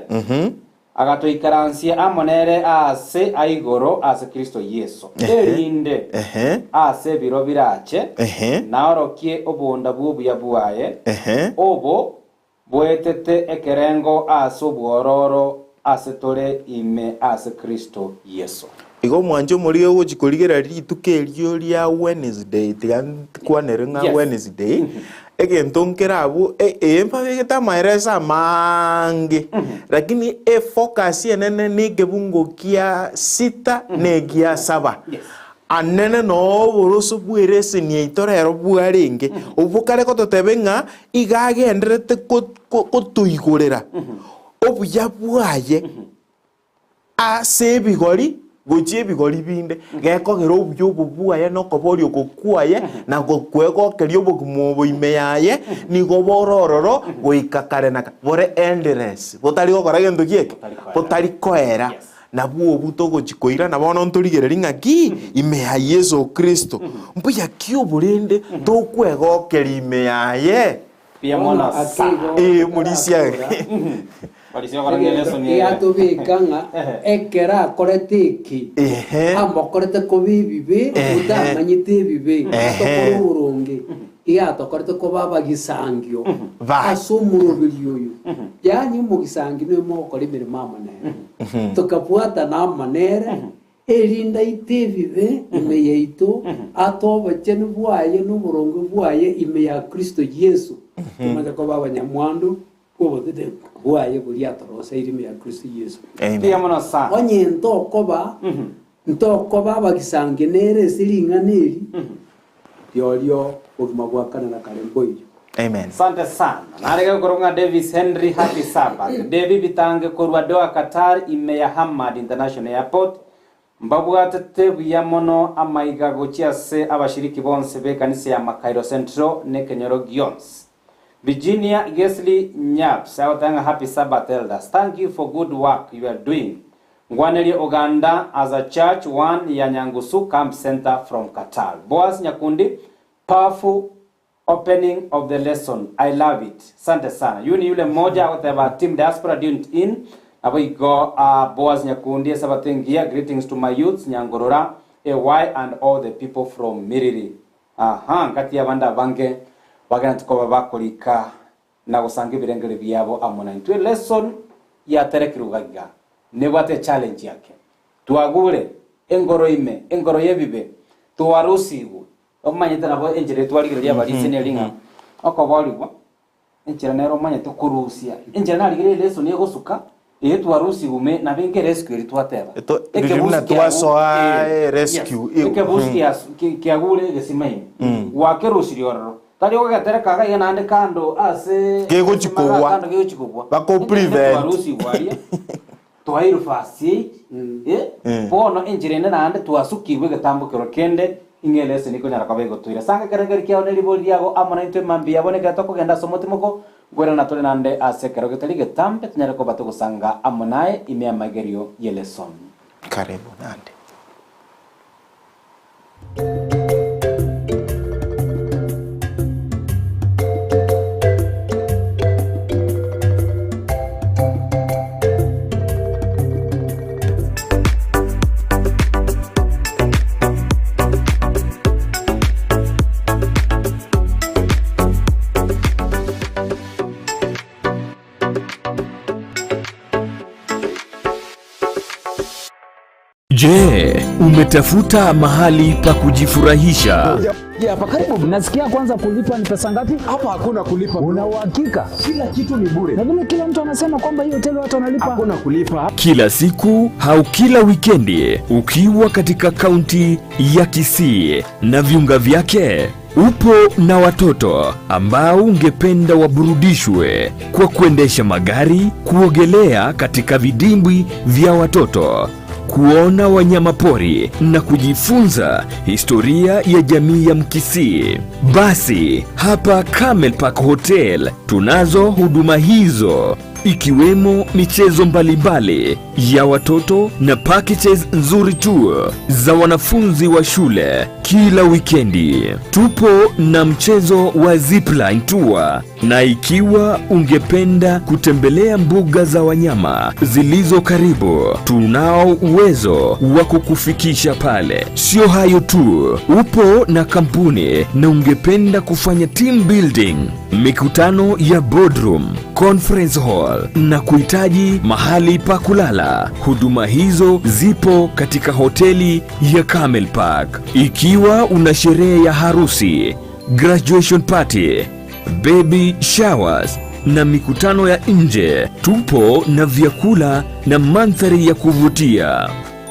agatoikaransia amonere ase aigoro ase Kristo Yesu erinde ase biro birache naorokie obonda bw'obuya bwaye obo bwetete ekerengo ase obwororo ase tore ime ase Kristo Yesu igo mwanjo muri ogochikorigera rituke erio ria Wednesday tikwanere nga Wednesday egento nkerabu empa begeta maeresa mange lakini focus yenene nigebungokia 6 negia 7 anene no boroso bwerese ni itorero bwarenge ubukare ko totebenga igagenderete kotuigorera obuya bwaye ase bigori gochie bigori binde gekogera obyo bubwaye no koborio kokwaye na gokwego kerio bogmobo imeyaye ni goborororo goikakare na bore endless botari gokora gento gieke botari koera na buo buto gochikoira na bono ntorigereri ngaki imeya Yesu Kristo mbuya kio burende tokwego keri imeyaye pia mona mulisia yatubikanga ekera koretiki amokorete kobibibe utamanyite bibe tokorurungi yatokorete kobaba gisangio asumurubiri uyu yani mu gisangio no mokore mirimo amanere tukapuata na amanere erinda itevive ime yaitu atobocheni bwaye n'uburongo bwaye ime ya Kristo Yesu tumaze ko babanyamwandu obodede bwaye buri atorose ime ya Kristo Yesu onye ntokoba bagisange nere siringaneri yorio ubuma bwakana na kalembo iyo. Amen. Asante sana. Narega koronga Davis Henry happy Sabbath. David bitange korwa doa Qatar ime ya Hamad International Airport. Mbabwatete buyamono Amaegerio chiase abashiriki bonse be kanisa ya Makairo Central ne Kenyoro Gions. Virginia Gusii Nyaps awatanga happy Sabbath elders. Thank you for good work you are doing. Ngwaneli Uganda as a church one ya Nyangusu Camp Center from Qatar. Boaz Nyakundi, powerful opening of the lesson. I love it. Sante sana. Yuni yule moja whatever team diaspora tuned in. Abo go Boaz Nyakundi sabatengia greetings to my youths Nyangorora, AY and all the people from Miriri. Kati ya banda bange bagana tukoba bakolika na gusange birengere byabo amona. Into lesson ya terekirugaga. Nebate challenge yake. Tuagure engoro ime, engoro yebibe. Tuwarusigu. Omanyete nabo enjere twaligiria balise nelinga. Akobaliwa. Enjere nero manyete kurusia. Enjere naligire lesson yegosuka. Tuwarusigu me na benge rescue twateba. Ekebuna twasoa rescue. Ekebusia kiagure gesimai. Wakerusirioro. Tari ogatera kaga yana kando ase gegochikobwa. Bako prevent. Tuwarusigu aria. Tuairu fasi bono enjirene nande tuasukirwe gatambukiro kende ingelese niko nyara kabego tuira sanga karagari kya oneli boli yago amana into mambi yabone gato kugenda somotimo gwera natole nande asekero gatali gatambe tunyara ko batugo sanga amonae ime Amaegerio yeleson karibu nande. Je, umetafuta mahali pa kujifurahisha? Hapa karibu. Nasikia kwanza kulipa ni pesa ngapi? Hapa hakuna kulipa. Una uhakika? Kila kitu ni bure. Na vile kila mtu anasema kwamba hiyo hoteli watu wanalipa. Hakuna kulipa. Kila siku au kila wikendi ukiwa katika kaunti ya Kisii na viunga vyake, upo na watoto ambao ungependa waburudishwe kwa kuendesha magari, kuogelea katika vidimbwi vya watoto, kuona wanyama pori na kujifunza historia ya jamii ya Mkisii. Basi hapa Camel Park Hotel tunazo huduma hizo, ikiwemo michezo mbalimbali ya watoto na packages nzuri tu za wanafunzi wa shule. Kila wikendi tupo na mchezo wa zipline tour, na ikiwa ungependa kutembelea mbuga za wanyama zilizo karibu, tunao uwezo wa kukufikisha pale. Sio hayo tu, upo na kampuni na ungependa kufanya team building, mikutano ya boardroom, conference hall na kuhitaji mahali pa kulala, huduma hizo zipo katika hoteli ya Camel Park. Ikiwa una sherehe ya harusi, graduation party, baby showers na mikutano ya nje, tupo na vyakula na mandhari ya kuvutia.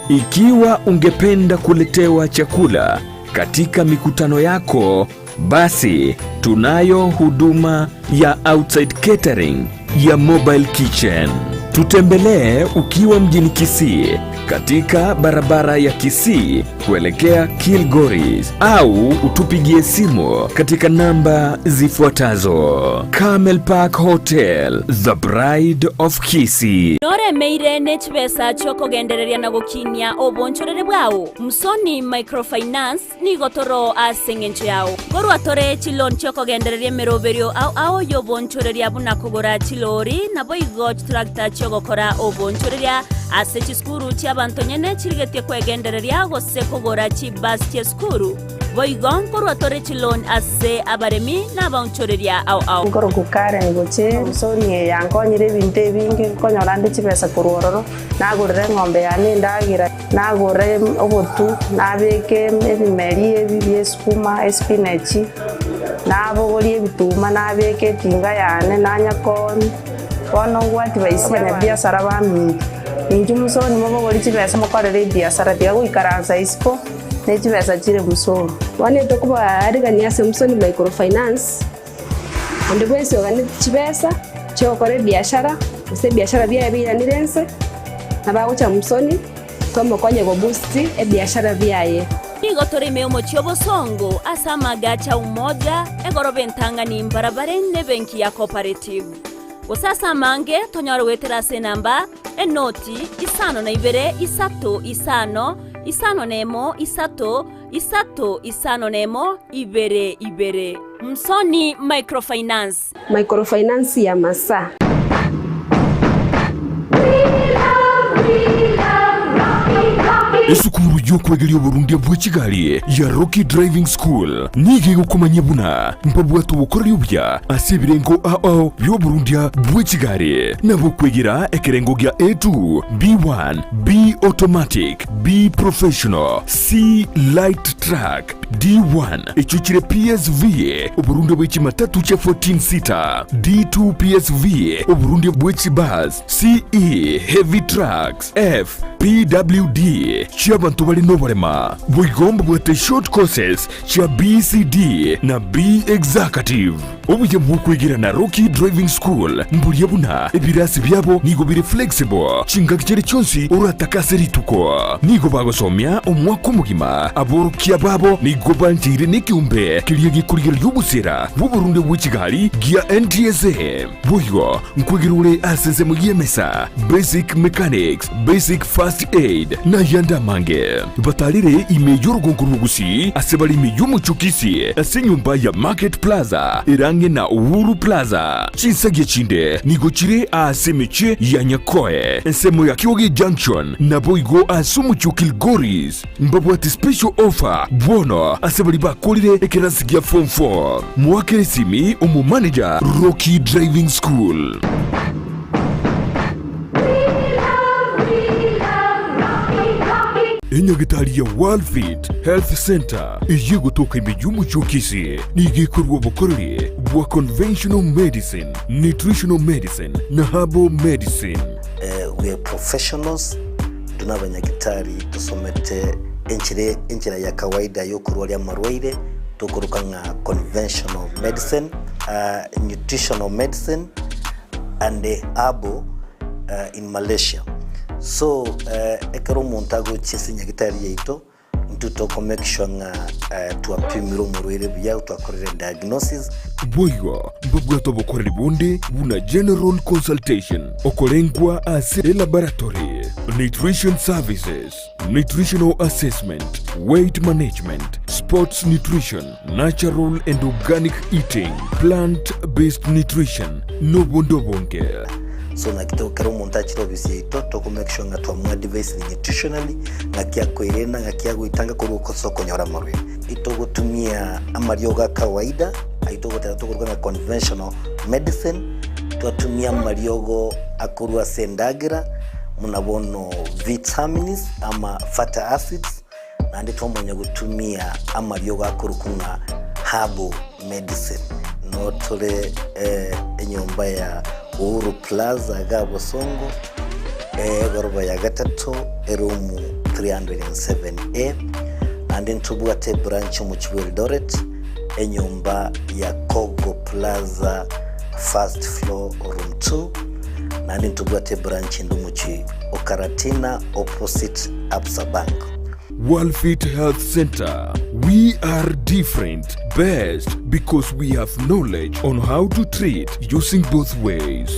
Ikiwa ungependa kuletewa chakula katika mikutano yako, basi tunayo huduma ya outside catering ya mobile kitchen. Tutembelee ukiwa mjini Kisii katika barabara ya Kisii kuelekea Kilgoris, au utupigie simu katika namba zifuatazo. Camel Park Hotel, the bride of Kisii. Nore meire nechbesa choko gendereria na gokinia obonchorere bwao. Msoni microfinance ni gotoro asengencho yao. Goru atore chilon choko gendereria meroberio au yo bonchoreria buna kugora chilori na boigo tractor choko kora obonchoreria ase chiskuru cha chia bantu nyene chirigetie kwegendereria gose kugora chibas chia skuru boigon korwatore chilon ase abaremi n'abaunchoreria au ngoro kukare ngoche soni yankonyire binte binge konyorande chibesa kurororo nagurire ng'ombe yane ndagira nagure obotu nabeke ebimeri ebibye skuma spinach nabogorie bituma nabeke tinga yane nanyakoni bono gwati baisanya biashara bami inju musoni mobogori chibesa mokorere biashara bya guikaranza ispo ne chibesa chire musoro wane tokuba arigania Samsoni microfinance onde bwese ogane chibesa chokore biashara use biashara bya nirense nabagucha Musoni tomo konye go boost e biashara byaye nigo toreme omochio bosongo asa magacha umoja egorobe ntanga ni mbarabare ne benki ya cooperative usasa mange tonyoro weterase namba enoti isano na ibere isato isano nemo isato isano nemo ibere Musoni microfinance ya masa esukuru y'okwegeria Burundi Bw'Ekigali ya Rocky Driving School nige gukomanya buna mpabwatu bukorera ubya asibirengo ao byo Burundi Bw'Ekigali nabo kwegera ekerengo gya A2 B1 B automatic B professional C light track D1 echuchire PSV Burundi bw'ekimatatu cha 14 seater D2 PSV Burundi bw'ekibus CE heavy trucks F PWD cy'abantu bali n'oburema bwigomba bwete short courses cha BCD na B executive obuye bw'okwigira na Rocky Driving School mbulye buna ebirasi byabo nigo biri flexible chingakire cyonsi urataka rituko nigo bagosomya omwaka omugima aborukia babo nigo banjire n'ikiumbe kiriye gikurira y'ubusera bw'Uburundi Bw'Ekigali gya NTSA buyo nkwigirure aseze mu yemesa basic mechanics basic first aid na yanda mange batalire imeyo rugonguru Gusii asebali imeyo mu Kisii ase nyumba ya Market Plaza irange na Uhuru Plaza chinsage chinde nigo chire asemeche ya Nyakoe ensemo ya Kyogi Junction na boigo asumu Kilgoris mbabwati special offer bono asebali bakolire ekerasigia form 4 mwakere simi umu manager Rocky Driving School. Enyagitari ya World Fit Health Center iye gutoka imijyumu cyokisi nigikorwa bukorere bwa conventional medicine, nutritional medicine na herbal medicine. We are professionals tunabanyagitari tusomete enchira ya kawaida yo kurwali amarwaire tukuruka nka conventional medicine, nutritional medicine and herbal in Malaysia. So ekero montago chesinya gitari yeito ntuto make sure nga tuapimiro murwire bya twakorera diagnosis boyo mbabwato bokorera bonde buna general consultation okolengwa as laboratory nutrition services nutritional assessment weight management sports nutrition natural and organic eating plant based nutrition no bondo bonke. So nakito kero montachiro bisito to make sure nga twamwa device nutritionally ngakia koirena ngakia guitanga ko soko nyora marwe ito gutumia amarioga kawaida aito gutatu na conventional medicine tutumia mariogo akurwa sendagira munabono vitamins ama fatty acids na ndito mwenye gutumia amarioga akurukunga herbal medicine no tole enyomba ya Uhuru Plaza gabo songo goroba ya gatatu erumu 307A and then tubwate branch mu Eldoret enyumba ya Kogo Plaza first floor room 2 and then tubwate branch ndumuchi Okaratina opposite Absa Bank. World Fit Health Center. We are different, best because we have knowledge on how to treat using both ways.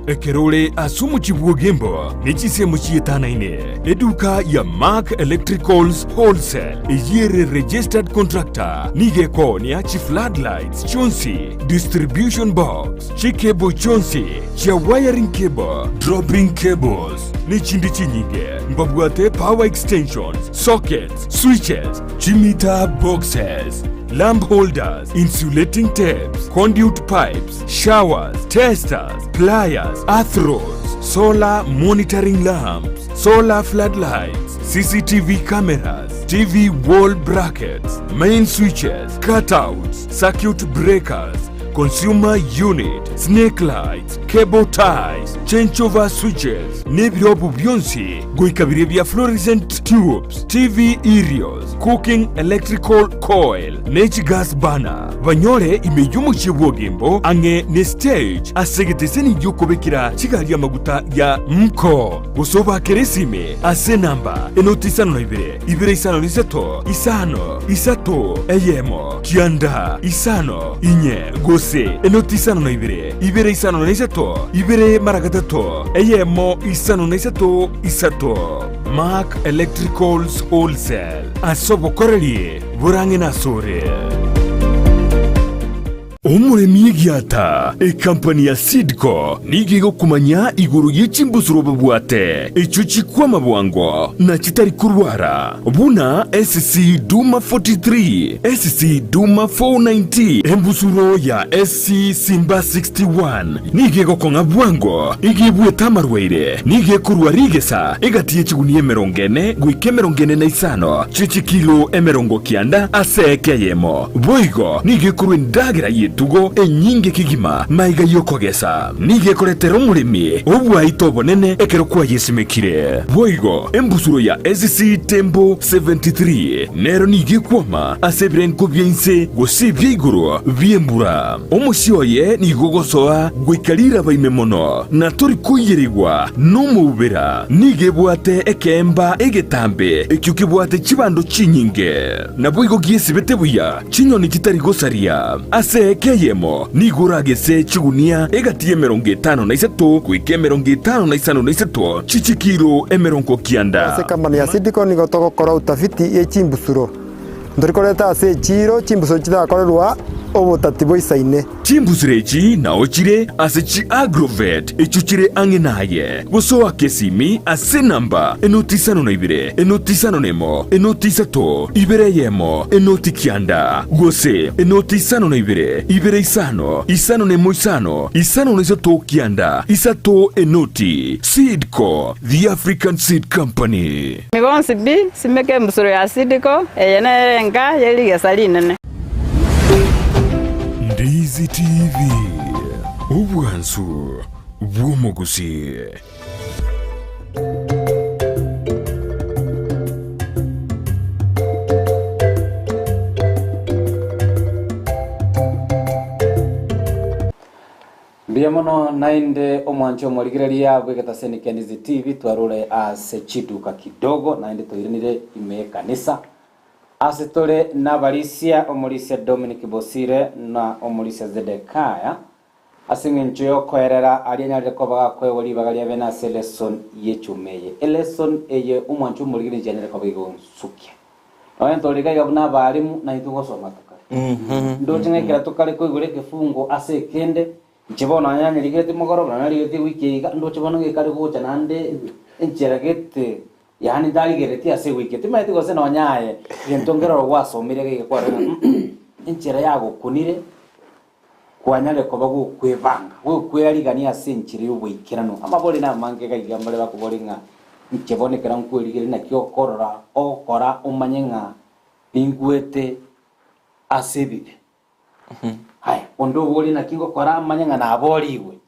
ekerole asumu chibwogembo nechise muchietanaine eduka ya Mark Electricals Wholesale eyere registered contractor nigeko niachi floodlights chonsi distribution box chikebo chonsi cha wiring cable dropping cables nichindi chinyige mbabwate power extensions sockets switches chimita boxes lamp holders, insulating tapes, conduit pipes, showers, testers, pliers, earth rods, solar monitoring lamps, solar floodlights, CCTV cameras, TV wall brackets, main switches, cutouts, circuit breakers, consumer unit, snake lights, cable ties, changeover switches, nebyobu byonsi, goikabire bya fluorescent tubes, TV aerials, cooking electrical coil, nature gas burner. Banyore imeyumu chibwogembo ange ne stage asegeteseni yokobekira chigali amaguta ya mko. Busoba keresime ase namba enotisano ibire. Ibire isano niseto, isato, eyemo, kianda, isano, inye, gose, enotisano na ibire isano na iseto, ibire maragatato, eyemo, isano na isato. Mark Electricals Wholesale. Asobo korelie, burange na sore. Omuremi egiata ekampani ya Sidco nigigo kumanya iguru y'ichimbusuro bwate echo chikwama bwango na chitari kurwara buna SC Duma 43 SC Duma 490 embusuro ya SC Simba 61 nigigo konga bwango igibwe tamarweire nige kurwarigesa egatiye chiguniye merongene gwike merongene na isano chichikilo emerongo kianda asekeyemo boigo nige kurwendagira tugo enyinge kigima maiga yokogesa nige koretero murimi obwaito bonene ekero kwa yesimekire boigo embusuro ya SC Tembo 73 nero nige kwama asebren ko byense Gusii byiguru byembura omusyoye nigogosoa gwikalira baimemono na tori kuyirirwa numubera nige bwate ekemba egetambe ekyuki bwate chibando chinyinge na boigo giesibete buya chinyoni kitari gosaria ase keyemo niguragese chigunia egatiye 53 kwike 55 chichikiro emerongo kianda ase kampani ya Sidco nigotogokora utafiti yechimbusuro ndorikoreta ase chiro chimbusuro chitakorerwa obutati boisaine chimbusirechi na ochire ase chi agrovet echuchire angenaye gosoa kesimi ase namba enotisano na ibire enotisano nemo enotisato ibere yemo enotikianda gose enotisano na ibire isano nemo isano nesoto kianda isato enoti Sidco the African Seed Company migonsi bi simeke mbusuro ya Sidco eyenerenga yeligesalinene Ndizi TV Obwansu Gusii. Biamono nainde omwancho morigireria Bw'Esabato Ndizi TV twarure ase chiduka kidogo nainde toirinire ime kanisa ase tore na Barisia omorisia Dominic Bosire na omorisia Zedekaya ase ngencho yokoerera alianyarire kobaga kwewori bagalia bena lesson yechumeye lesson eye omwancho morigireria janere kobigo nsukia nawe ntoriga gabuna barimu na itungo soma tukare ndotinga tukare ko igure kifungo ase kende chibona nyanya ligete mogoro na ligete wiki ga ndo chibona ngekare gocha nande encheragete yani daligereti ase wiki timaite gose no nyaye yentongero wasomire ge kwa enchera yago kunire kwanyale ko bagu kwevanga we kweyarigania ase enchire y'obwikirano amabole na mange ga igambale bakubolinga nchebonekera nkweligere na kyokorora okora umanyenga ingwete asebibe hai ondo boli na kingo kora manyenga na aboliwe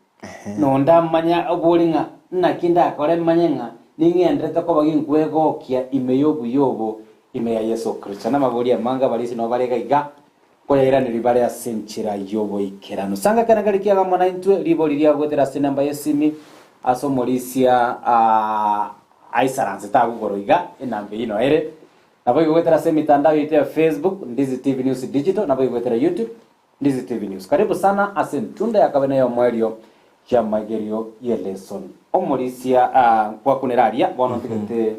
no ndamanya obolinga nakinda akore manyenga ningendete ko bagingwegokia imeyobu ime ya Yesu Kristo na maboli amanga balisi no barega iga koyera ni libale ya senchira yobo ikerano sanga kana galikia ga mwana intwe liboli lya gotera sinamba yesimi asomolisia aisaranze tagugoro iga enambe ino ere nabo gotera semitandao ya Facebook Ndizi TV News Digital nabo gotera YouTube Ndizi TV News. Karibu sana asentunda ya kabene ya mwerio kia Amaegerio ye lesson omorisia kwa kuneraria bono tikete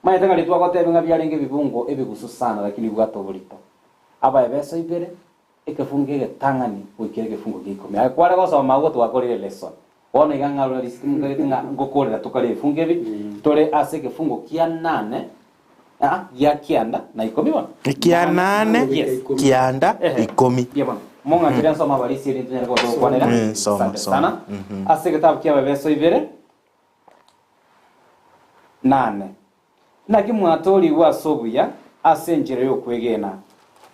maitanga litwa gotebenga byaringe bibungo ebigusu sana lakini bwatoborito aba ebeso ibere ikefunge getangani wikire gefungo gikome akwara gosoma go twakorire lesson bono igangalo riskinga ngokorera tukare funge bi tore ase gefungo kia 8 ya kianda na 10 bono kia 8 kianda 10 yebona monga kiria soma barisi ri tunyere go kwanera sana ase getabu kia bebeso ibere 8 na kimwatori wa sobuya ase njere yo kwegena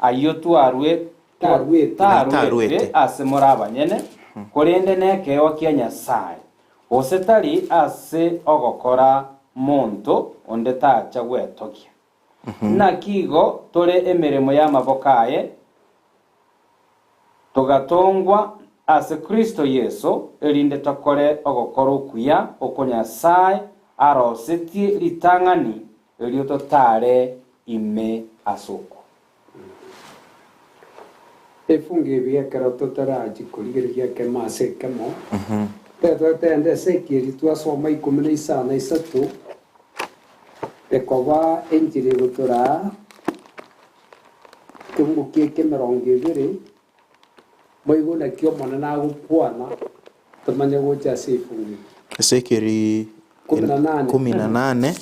ayo twarwe ase moraba nyene korende neke wa kia Nyasaye osetari ase ogokora monto onde tacha gwetokia na kigo tore emeremo ya mabokaye togatongwa ase Kristo Yesu elinde tokore ogokora okuya okonyasaye arosetie litangani elioto tare ime asoko efunge biekera totaraji kurigeria ke mase kemo tende sekiri twasoma 13 ekoba enjiri gutura kumukie kemerongevere moigona kio mona na gukwana tumanye gocha sefunge sekiri 18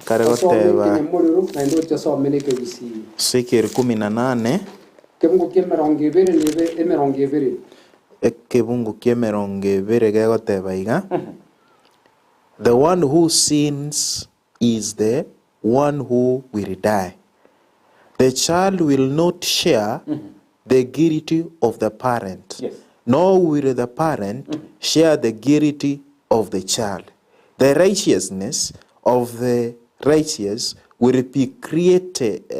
karagoteba sekiri 18 kebungu kemerongevere nibe emerongevere ekebungu kemerongevere gegoteba iga the one who sins is the one who will die. The child will not share the guilt of the parent, nor will the parent share the guilt of the child. The righteousness of the righteous will be credited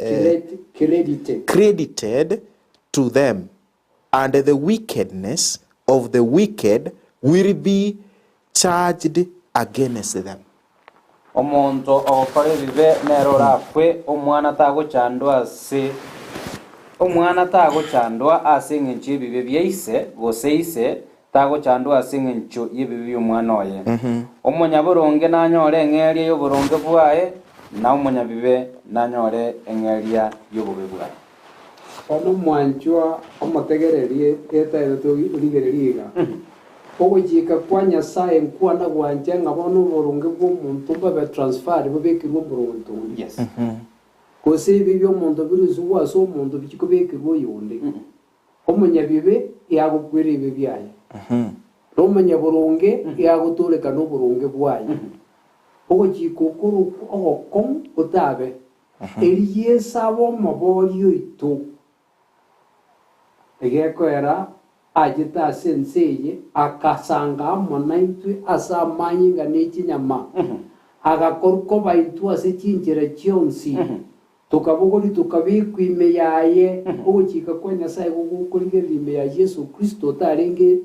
to them, and the wickedness of the wicked will be charged against them. Omonto okore bibe nerora kwe omwana tago chandwa ase ngenchi bibe byeise goseise tago chandwa ase ngencho yibibi omwana oye omonya boronge nanyore engeria yo boronge bwae na omonya bibe nanyore engeria yo bobe bwae ono mwanchwa omotegererie etayo to urigereriga ogojika kwa Nyasaye nkwana gwanje ngabono boronge bw'omuntu babe transfer babekirwo boronto kose bibyo omuntu biruzu waso omuntu bikikobekirwo yonde omunya bibe yagokwere ibe byaye omunya boronge yagotoleka no boronge bwaye ogojika okuru ogokon otabe eriye sabo maborio ito egekwera ajita senseye akasanga monaitwe asa manyinga nechinyama agakorko baitu ase chinjera chionsi tukabogori tukabikwime yaye ogukika kwa Nyasaye gukurigerira ime ya Yesu Kristo tarenge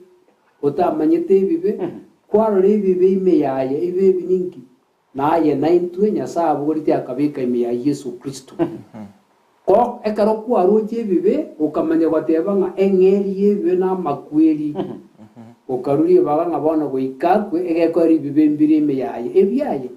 otamanyete bibe kwarore bibe ime yaye ibe biningi naye naitwe Nyasaye abogori akabika ime ya Yesu Kristo ko ekaro kwaroje bibe ukamanya gwateba nga engeri bibe na makweri ukarurie baga ngabona goikakwe egekori bibe mbiri ime yaye ebyaye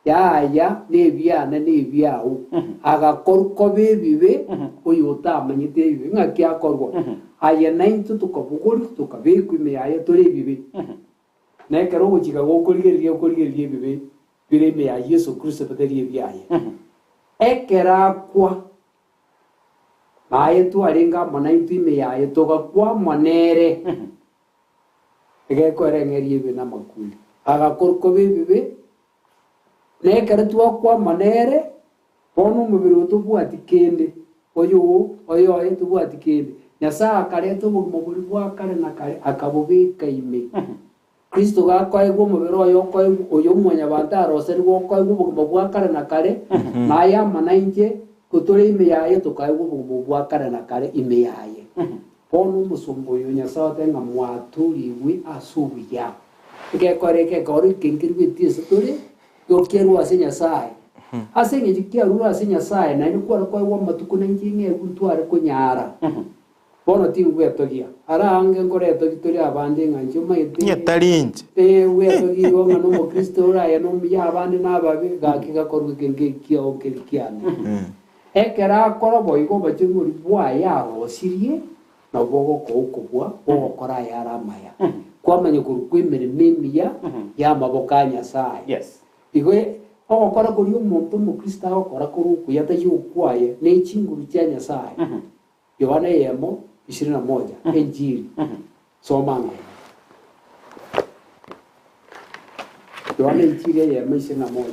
yaya nebyana nebyawo agakorko bibe oyota manyite bibe ngakia korwa aya 90 tukabugori tukabekwe ime yaye tore bibe nekero gukika gokorigerie bibe bire ime ya Yesu Kristo pateri ebyaye ekera kwa naye twarenga monaitwe ime yaye tugakwa monere egekore ngeri ibe na makuli agakorko bibe nekere twakwa monere bono mubiri utubwati kende oyo tubwati kende Nyasaye akareto mubiri bwakare na kare akabubika ime Kristo gakwaigwo mubiri oyo mwanya bantaroseri gokwaigwo bwakare na kare naya manainje kutore ime yaye tukaigwo bwakare na kare ime yaye bono musumbo yo Nyasaye tenga mwaturiwe asubuya gekore kengirwe tise tore yokerwa ase Nyasaye ase ngikiarura ase Nyasaye na ni kwara kwa matuko na nginge kuntware kunyara bono tingwetogia arange ngoretogia turi abande ng'ancho maite nyetarinje wetogirio ng'a n'omokristo oraya n'omuya abande n'ababe gaki gakorwa kiao kerikiane ekera akora boigo bachimuri bwaya arosirie nabo gokokobwa bogokora yara amaya kwamanya kurukwimere memiya y'amaboko ya Nyasaye igwe ogokora kuri omonto omokristo agokora kuruku yatayokwaye n'echinguru chia Nyasaye Yohana yemo 21 Injili soma ngo Yohana Injili yemo 21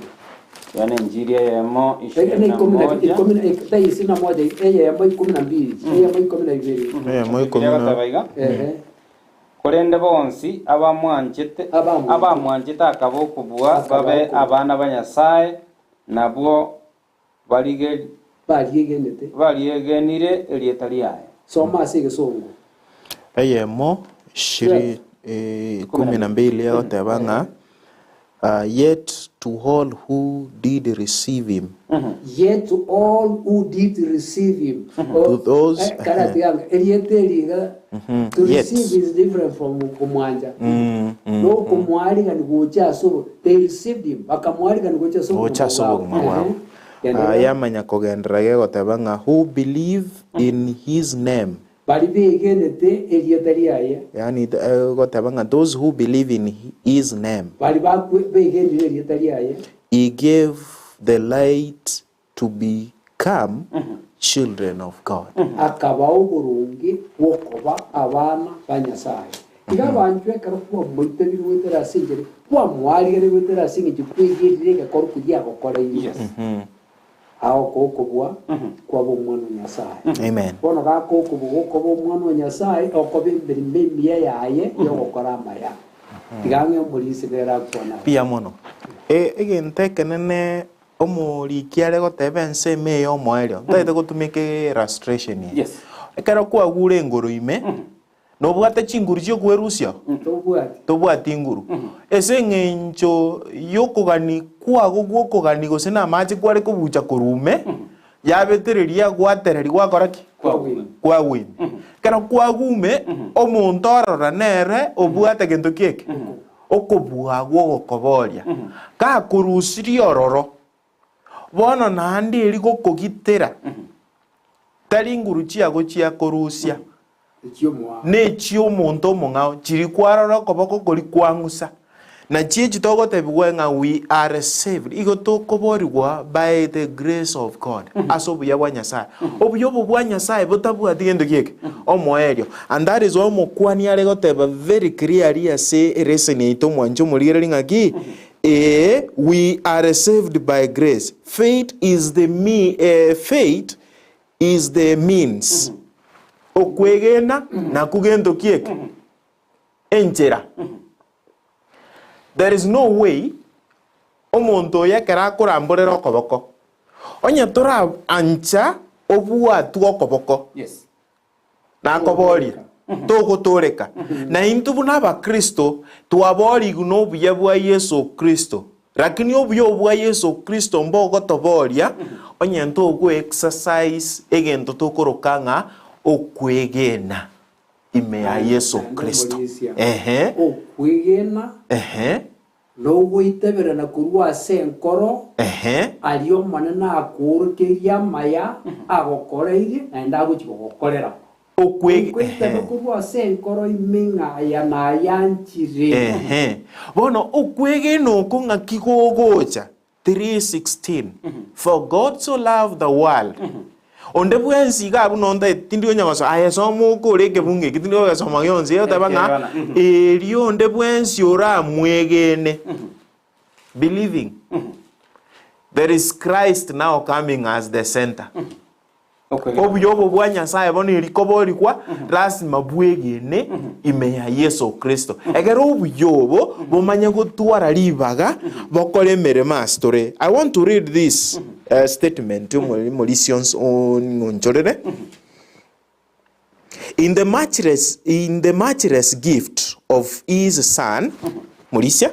Yohana Injili yemo 21 Korende bonsi abamwanchete akabokubwa babe abana ba Nyasaye nabwo bariegenire erieta liaye soma asige songo eyemo 12 yagoteba ng'a yet to all who did receive him yet to all who did receive him to those to receive is different from kumwanja no kumwalika ni kucha so they received him bakamwalika ni kucha so yamanya kogendera gegoteba ng'a who believe in his name yani goteba ng'a those who believe in his name he gave the light to become children of God. Akabao burungi wokoba abana ba Nyasaye igabanjwe karukuwa moite biwetera singere kwa mwalire biwetera singere kwigirire ko kugiya gukora yes aho kokobwa kwa bo mwana Nyasaye amen bono gakokobwa ko bo mwana Nyasaye okobe mbere yaye yo gukora amaya tigange muri sigera kona pia mono egentekenene omuri kiare gotebe nseme yo moerio ndaite gutumike illustration yes ekero kwa gure ngoro ime no bwate chinguru cio kwerusia tobwati nguru ese ngencho yokugani kwa gukugani gosena maji kware kubucha kurume yabetereria gwatereri gwakoraki kwa win kana kwa gume omuntu arora nere obwate gento kieke okobwagwo gokoboria ka kurusiria ororo bono nandi eri gokogitera tari nguru chiago chia kurusia ne chio monto mongao chiri kwarora koboko kori kwangusa na chiechi togotebigwe nga we are saved igo tokoborigwa by the grace of God asobuya bwa Nyasaye obuyobo bwa Nyasaye botabwati gendo gieke omoerio and that is why mokwani are goteba very clearly ase reason ito mwanjo mulire ngaki we are saved by grace. Faith is the means. Okwegena na kugendo kieke enchera. There is no way omonto yakera kuramborera okoboko. Onya tora ancha obwatu okoboko. Yes. Na koboria. Togotoreka na intubu naba Kristo twabori guno buya bwa Yesu Kristo lakini obuyo bwa Yesu Kristo mbogo toboria onyento go exercise egento tokorokanga okwegena ime ya Yesu Kristo okwegena no goitebera na kurwa senkoro aliyo manana akurukiria maya agokoreire na ndaguchigokorera okwegena kurwa senkoro iminga ya na yanchire bono okwegena okunga kigogocha 3:16 for God so loved the world onde bwensi gabu nonda tindio nyamaso ayesomo koreke bunge kitindio gasoma yonze yotabanga erio onde bwensi ora mwegene believing there is Christ now coming as the center. Obuyobo bwa Nyasaye bono erikobori kwa lazima bwegene ime ya Yesu Kristo egero obuyobo bomanya gotwara libaga bokore merema story. I want to read this statement to Mauritians on Nchorere. In the matchless gift of his son Mauritia,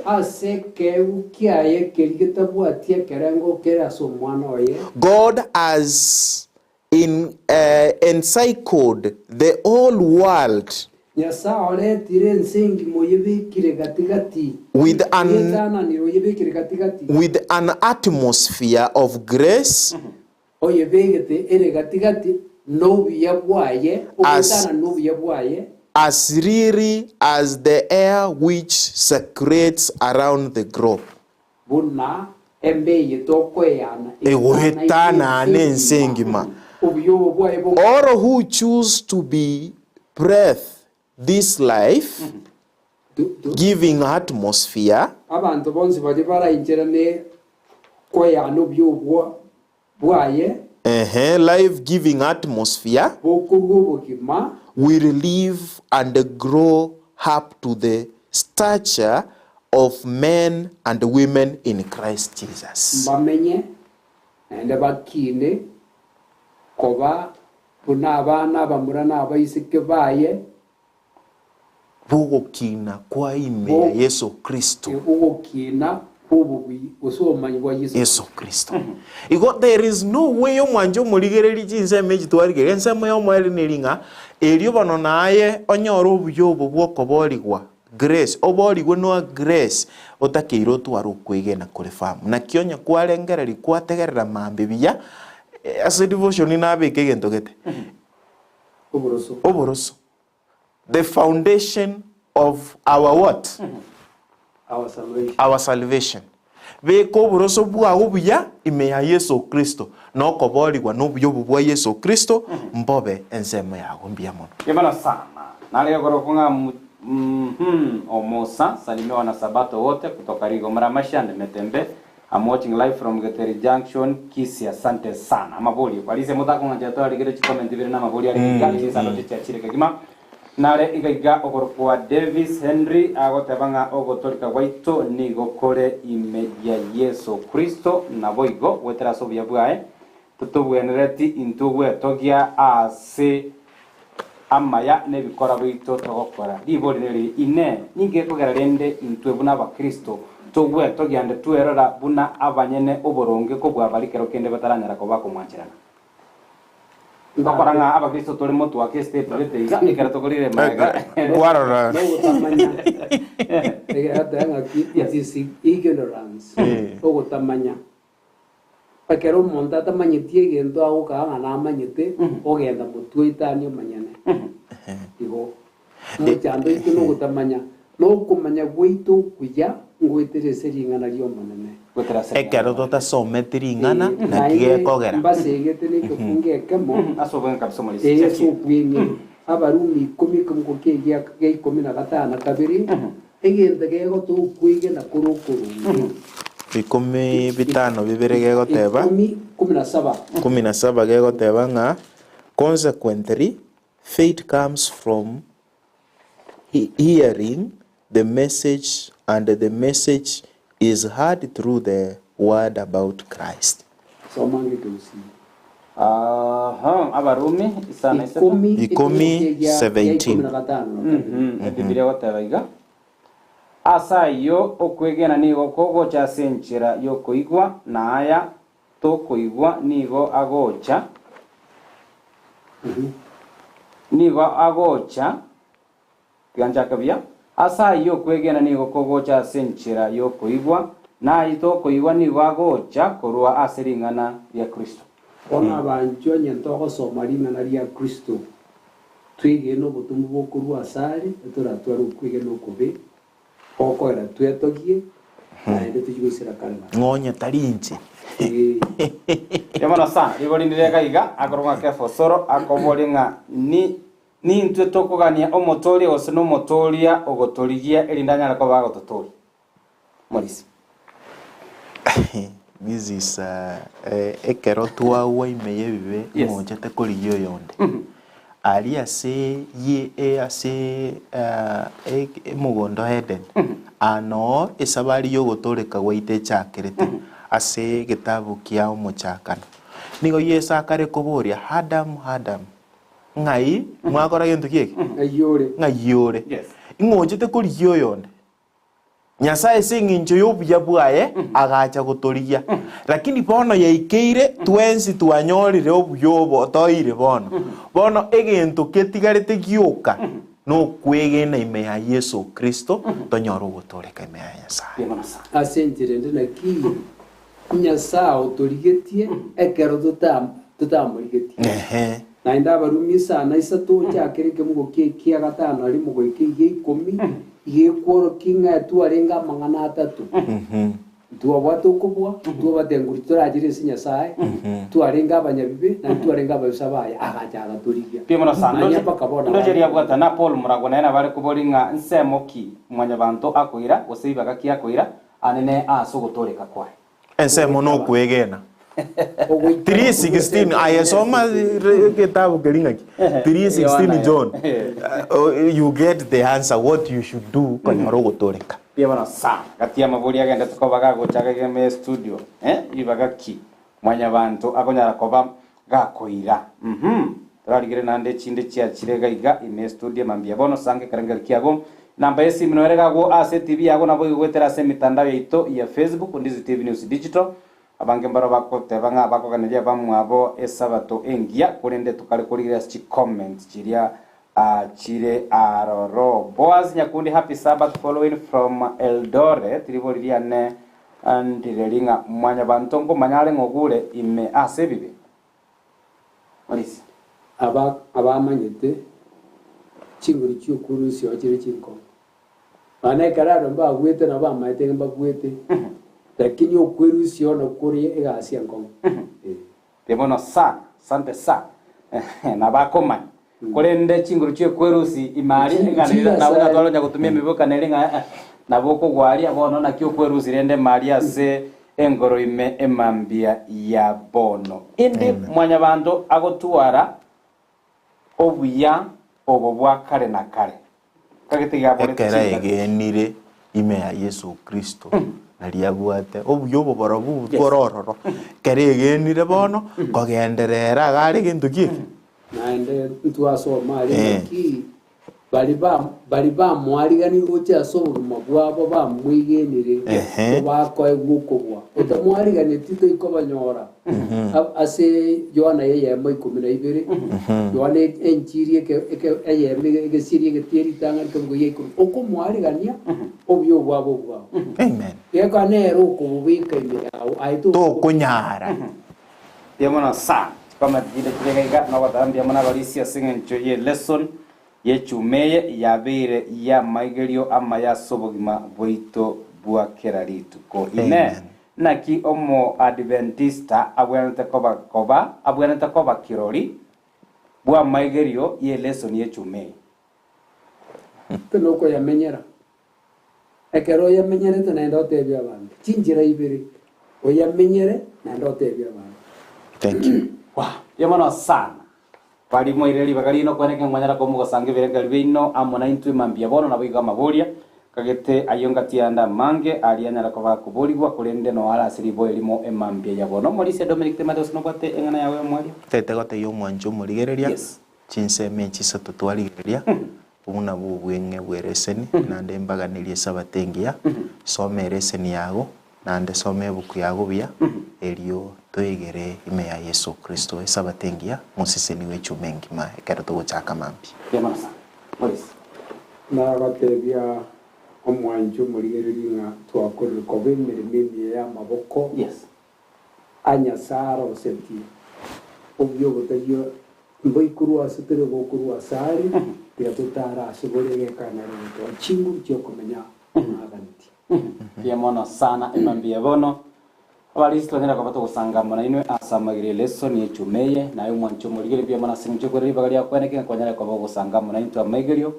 God has encircled the whole world with an atmosphere of grace as really as the air which circulates around the globe. All who choose to be breath this life giving atmosphere life giving atmosphere will live and grow up to the stature of men and women in Christ Jesus. Bugukina kwa ime ya Yesu Kristo. Yesu Kristo. There is no way yo mwanjo muligereri jinse meji twarigere ensemo yo mweli niringa elio bano naye onyoro obuyobo bwokoborigwa grace oborigwe no grace otakiro twaro kwigena kuri famu na kionya kwarengereri kwategerera mambe biya as a devotion na abike gento gete oboroso the foundation of our what? Our salvation. Beko buroso bwa ubuya ime ya Yesu Kristo no koborigwa no buyo bwa Yesu Kristo mbobe ensemo ya gombia mono. Yemana sana. Nale gorofunga omosa salimiwa na Sabato wote kutoka Rigo Maramasha Metembe. I'm watching live from Geteri Junction, Kisii. Asante sana. Maboli. Walise mutako ngajatoa ligere comment vile na maboli ali gali sana tichachire kagima. Nale igaiga ogorokwa Davis Henry agotebanga ogotolika waito nigokore imedia Yesu Kristo na boigo wetera sobya bwae tutubwenereti intugwe togia ase amaya nebikora bito togokora dibori neri ine ninge kogera rende intwebuna ba Kristo tugwe togia nde tuerora buna abanyene oboronge ko bwabalikero kende bataranyara ko bakomwanchirana Baparanga aba Kristo tole moto wa keste tolete iga ikara tokolire maga warora hata ati ignorance ogotamanya pakero monta tamanyitie gendo ago ka na amanyite ogenda mutwitani manyane igo muchando ikino gotamanya no kumanya gwitu kuya ngwitere seringana ryo manene ekero tota sometringana na kigekogera basegete ni kungeke mo asoben kapsomali yesu kwinye abarumi 10 kegya 15 kabiri egende gego tu kwige na kurukuru 15 bibere gegoteba 17 gegoteba nga consequently faith comes from hearing the message and the message is heard through the word about Christ. So mangi Gusii. Abarumi isana 17. Biblia wataiga. Asa yo okwegena nigo kogo cha senchira yo koigwa na aya to koigwa nigo agocha. Nigo agocha Ganja kabia asa yo kwegena nigo kogo cha senchira yo koigwa na ito koigwa nigo agocha korwa aseringana ya Kristo. Ona banjo nyento go somarina na ya Kristo twige no butumu bokurwa asari turatwaru kwige no kobe okora twetogie na ende tujigusira kana ngonya tarinche yamana sa ibori ndirega iga akoronga ke fosoro akoboringa ni ntwe tokugania omotori ose no motoria ogotorigia elindanya ko bagototori Morris. This is ekero tuwa imeye bibe monjete koriyo yonde ali ase ye ase mugondo heden ano esabari yo gotoreka waite chakerete ase gitabu kia omochakano nigo yesa kare koboria Adam ngai mwakora gento kieke ngayore ingonjete koriyo yonde Nyasaye singincho yobuya bwaye agacha gutorigia lakini bono yaikeire twensi twanyorire obuyobo otoire bono egento ketigarete gioka no kwegena ime ya Yesu Kristo tonyora gutoreka ime ya Nyasaye asenjire ndina ki Nyasaye otorigetie ekero tutamurigetie na inda barumisa na isatu cyakirike mugo kia gatano ari mugo iki 10 yekoro kinga tuarenga mangana 3 tuwabatu kubwa tuwabatenguri turagire Nyasaye tuarenga abanyabibe na tuarenga Bw'Esabato agajaga turigia pimona sando ndojeria bwata na Paul murago na bari kuboringa nsemoki mwanya bantu akoira guseiba gakia akoira anene aso gutoreka kwae ensemo no kwegena 3:16 ayesoma kitabu kelingaki 3:16 John you get the answer what you should do konyoro gutoreka pia bana sa gatia maburi agenda tukobaga gochaga game studio ibaga ki mwanya bantu akonyara koba gakoira turarigire nande chinde chia chirega iga ime studio mambia bono sange karengel kiago namba yesi minoerega go ase TV yago nabo gwetera se mitandao yaito ya Facebook Ndizi TV News Digital abange mbaro bakote banga bakoganiria bamwabo Esabato engia kurende tukale kurigira chi comment chiria chire aroro Boaz Nyakundi happy Sabbath following from Eldoret triboliria ne andirelinga mwanya bantongo manyale ngogure ime asebibe Malisi abamanyete chinguri cyukuru syo chire chinko bana kararo mba gwete na bamaite mba gwete lakini okweru syo no kuri egasi anko demono sana sante sana na bakoma kurende chinguru cyukuru si imari nganira na una twalo nya gutumia mibuka nelinga na boko gwali abono na cyukuru sirende maria se engoro ime emambia ya bono indi mwanya bando agotwara obuya obobwa kare na kare kagetiga bore egenire ime ya Yesu Kristo naliabwate obuyo boborobu tworororo keregenire bono kogenderera gari gintu kiki naende ntwasoma ari ki bari ba mwarigani gocha sobuma bwabo ba mwigenire bako egukobwa utamwarigani tito ikobanyora ase Yohana yeye mai 12 Yohana enchirie ke yeye ke sirie ke tieri tanga ke ngoye ko mwarigania obyo bwabo amen yeka nero kubika yao aitu to kunyara yamana sa kama dile kirega na wadambia mana balisia singencho ye lesson ye chumeye yabire ya Amaegerio ama ya sobogima boito bwa keraritu ko ine naki omo adventista abwanete koba kirori bwa Amaegerio ye lesson ye chumeye teloko ya menyera ekero ya menyere tunaenda otebya abantu chinjira ibiri oya menyere naenda otebya abantu thank you yamana sana pali moireli bakali no kweneke mwanyara ko mugo sange berenga libino amona intu mambia bono na biga maboria kagete ayonga tianda mange alianyara ko bakubolibwa kurende no ala siribo elimo emambia ya bono molise Dominic Temados no kwate engana yawe mwali tete gote yo mwanjo murigereria chinse mechi satutwaligereria una bubwenge bwereseni nande mbaganirie sabatengia some reseni yago nande some buku yago bia elio toigere ime ya Yesu Kristo esabatengia musiseni wechu mengi ma ekarato gochaka mambi yamasa polisi na batebya omwanjo murigereria twakorera ko bemere mimi ya maboko anya saro senti obyo botayo mboikuru asitere bokuru asari ya tutara asiborege kana ro chingu cyo kumenya aganti yamona sana emambia bono abalisto ngira ko gusangama na inwe Amaegerio lesson ye chumeye na yo mwancho murigere bya mana sinjo ko riba gari akweneke kwanyara ko gusangama na into Amaegerio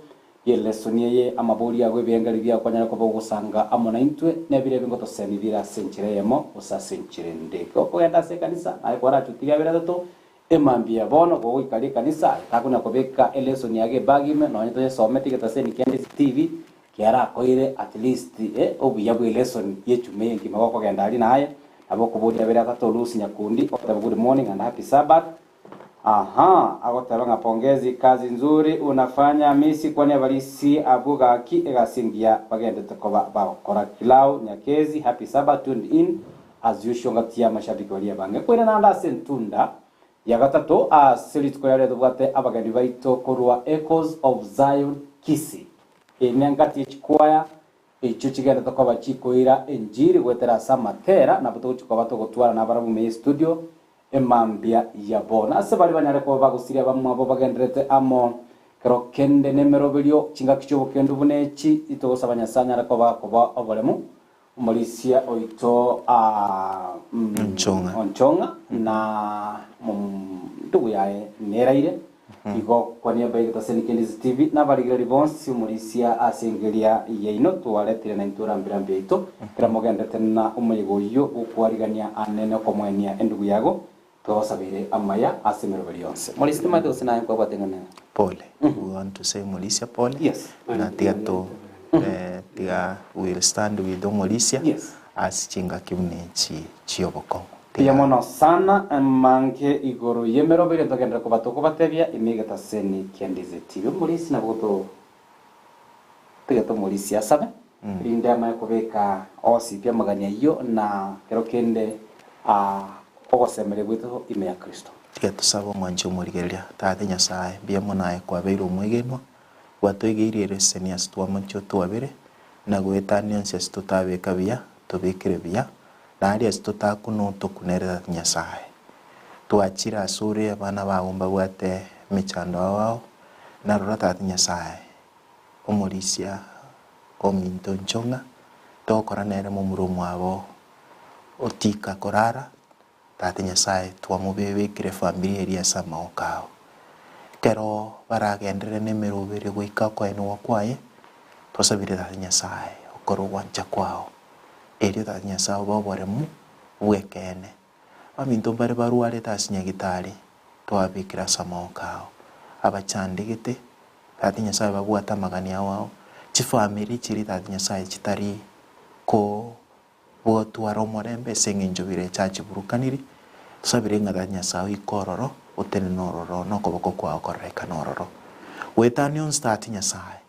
ye lesson ye amaburi yagwe byengali bya kwanyara ko gusanga amona intwe nebire bingo to senibira senchiremo usasenchire ndeko ko yenda se kanisa ay kwara tutiga bira to emambia bono ko ikali kanisa takuna ko beka lesson yage bagime no nto someti ke taseni Ndizi TV kiara koire at least obuya bwe lesson ye chumeye ngima ko genda ali naye abo kubudia bera katolusi Nyakundi good morning and happy Sabbath Aha, agotaba pongezi, kazi nzuri unafanya misi kwani abalisi abuga ki egasingia bagende takoba bakora kilau nyakezi. Happy Sabbath, tuned in as usual ngatia mashabiki wali bange kwena nanda sentunda ya gatatu series ko yale dubate abagani baito korwa Echoes of Zion Kisii enengati chikwaya echo kigenda takoba chikoira enjiri gwetera samatera na buto chikoba to gutwara na barabu me studio emambia yabona ase bali banyare ko bagusiria bamwe abo bagendrete amo kero kende nemeroberio chinga kicho kendo bunechi itogosa banyasanya ko bakoba obolemu umulisia oito onchonga na ndugu yae neraire igo kwani Bw'Esabato Kendizi TV na bali response umulisia asengeria yeino twaletire na inturambira mbito kira mogendete na umuyigoyo ukwarigania anene ko mwenia endugu yago twasabire amaya asemeroberi yonse mulisi mate usina kwa batengana pole. We want to say Mulisia pole. Yes. Na tiato tiga will stand with Mulisia. Yes. As chinga kimnechi chioboko. Pia mono sana manke igoro yemeroberi tokendra ko batoko batebya imigata seni Kendizi TV mulisi na boto tiga to Mulisia sabe inde ama kubeka osi pia magania yo na kero kende ogosemere gwito ime ya Kristo. Tiga tusaba mwanjo murigeria tate Nyasaye bia munaye kwa beiro mwegenwa gwatoigeire reseni astwa mancho twabere na gwetania nse tutabeka bia tubekire bia na ari astutakuno tukunerera Nyasaye twachira asure abana bagomba gwate michando wao na rora tate Nyasaye umurisia ominto nchonga tokora nere mu murumu abo otika korara tate Nyasaye twamubebekire familia ria samaokao kero baragendere nemerubere gwika kwa eno wakwaye twasabire tate Nyasaye okoro wancha kwao erio tate Nyasaye boboremu bwekene aminto bare baruare tasinya gitari twabikira samaokao abachandegete tate Nyasaye babwata magania wao chifamily chiri tate Nyasaye chitari ko botwaro morembe sengenjobire chachi burukaniri sabire ngada Nyasaye ikororo otene nororo nokoboko kwa koreka nororo wetanion start Nyasaye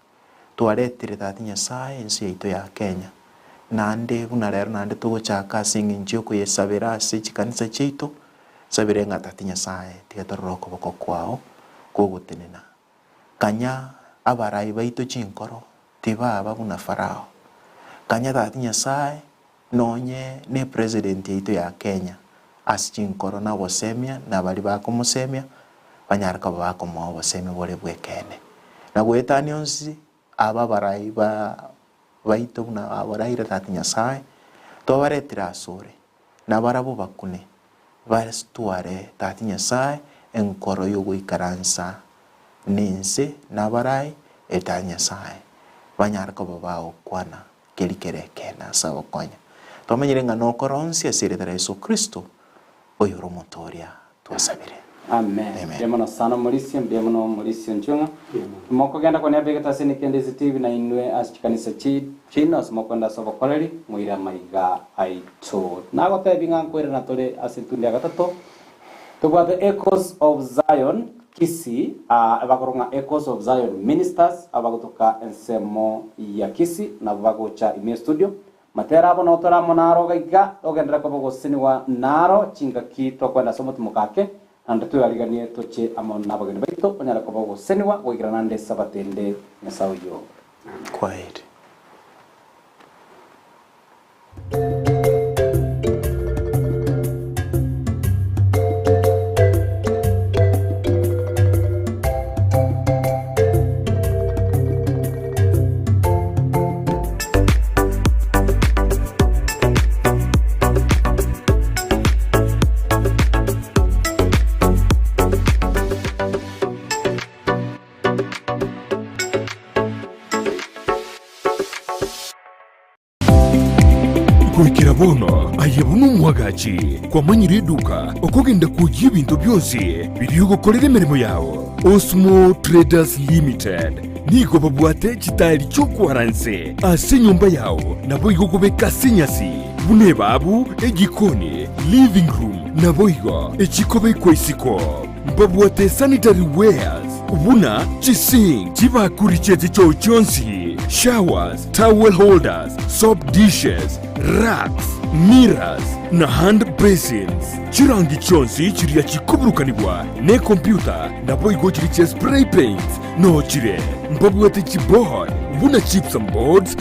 twaretire tate Nyasaye ensi yaito ya Kenya nande bunarero nande tugochaka sengenjio kuyesabira ase chikanisa cheito sabire ngada tate Nyasaye tigatoroko boko kwao kogotenena kanya abarai baito chinkoro tiba ababuna farao kanya tate Nyasaye nonye ne president yeito ya Kenya asichinkoro na bosemia na bali bakomusemia banyaraka bakomo bosemia bole bwekene na gwetani onsi aba barai baito na abaraira tate Nyasaye to baretira asore na barabo bakune barestware tate Nyasaye enkoro yo gwikaransa nense na barai eta Nyasaye banyaraka babao kwana kelikerekena sawa konya tomanyire ngano koronsi asire Yesu Kristo oyoro motoria twasabire. Amen. Yamana sana Mulisia mbiamono Mulisia nchunga moko genda kwa Bw'Esabato Kendizi TV na inwe asikanisa chino smoko nda sobo koleri muira maiga aito nago tebinga kwere na tole asintundi agatato tubwa the Echoes of Zion Kisii abakoronga Echoes of Zion Ministers abagotoka ensemo ya Kisii na bagocha ime studio matera abo notora monaro gaiga ogendera ko bogosini wa naro chinga ki to kwenda somo tumukake ande tu aliganie toche amon nabagene baito onyara ko bogosini wa goigira nande sabatende nyasawiyo quiet. kwikira bono ayebunu mwagachi kwa manyire duka okogenda kujia bintu byose biri gukorera imirimo yawo Osmo Traders Limited nigo babwate chitali chokwaranse ase nyumba yawo nabo igokobeka senyasi bune babu egikoni living room nabo igo echikobe kwesiko mbabwate sanitary wares buna chising chibakuri cheti cho chonsi, showers, towel holders, soap dishes, racks, mirrors na hand basins. Chirangi chonsi chiria chikuburukanibwa ne computer na boigo chiri spray paints no chire mbabwate chiboard buna chips and boards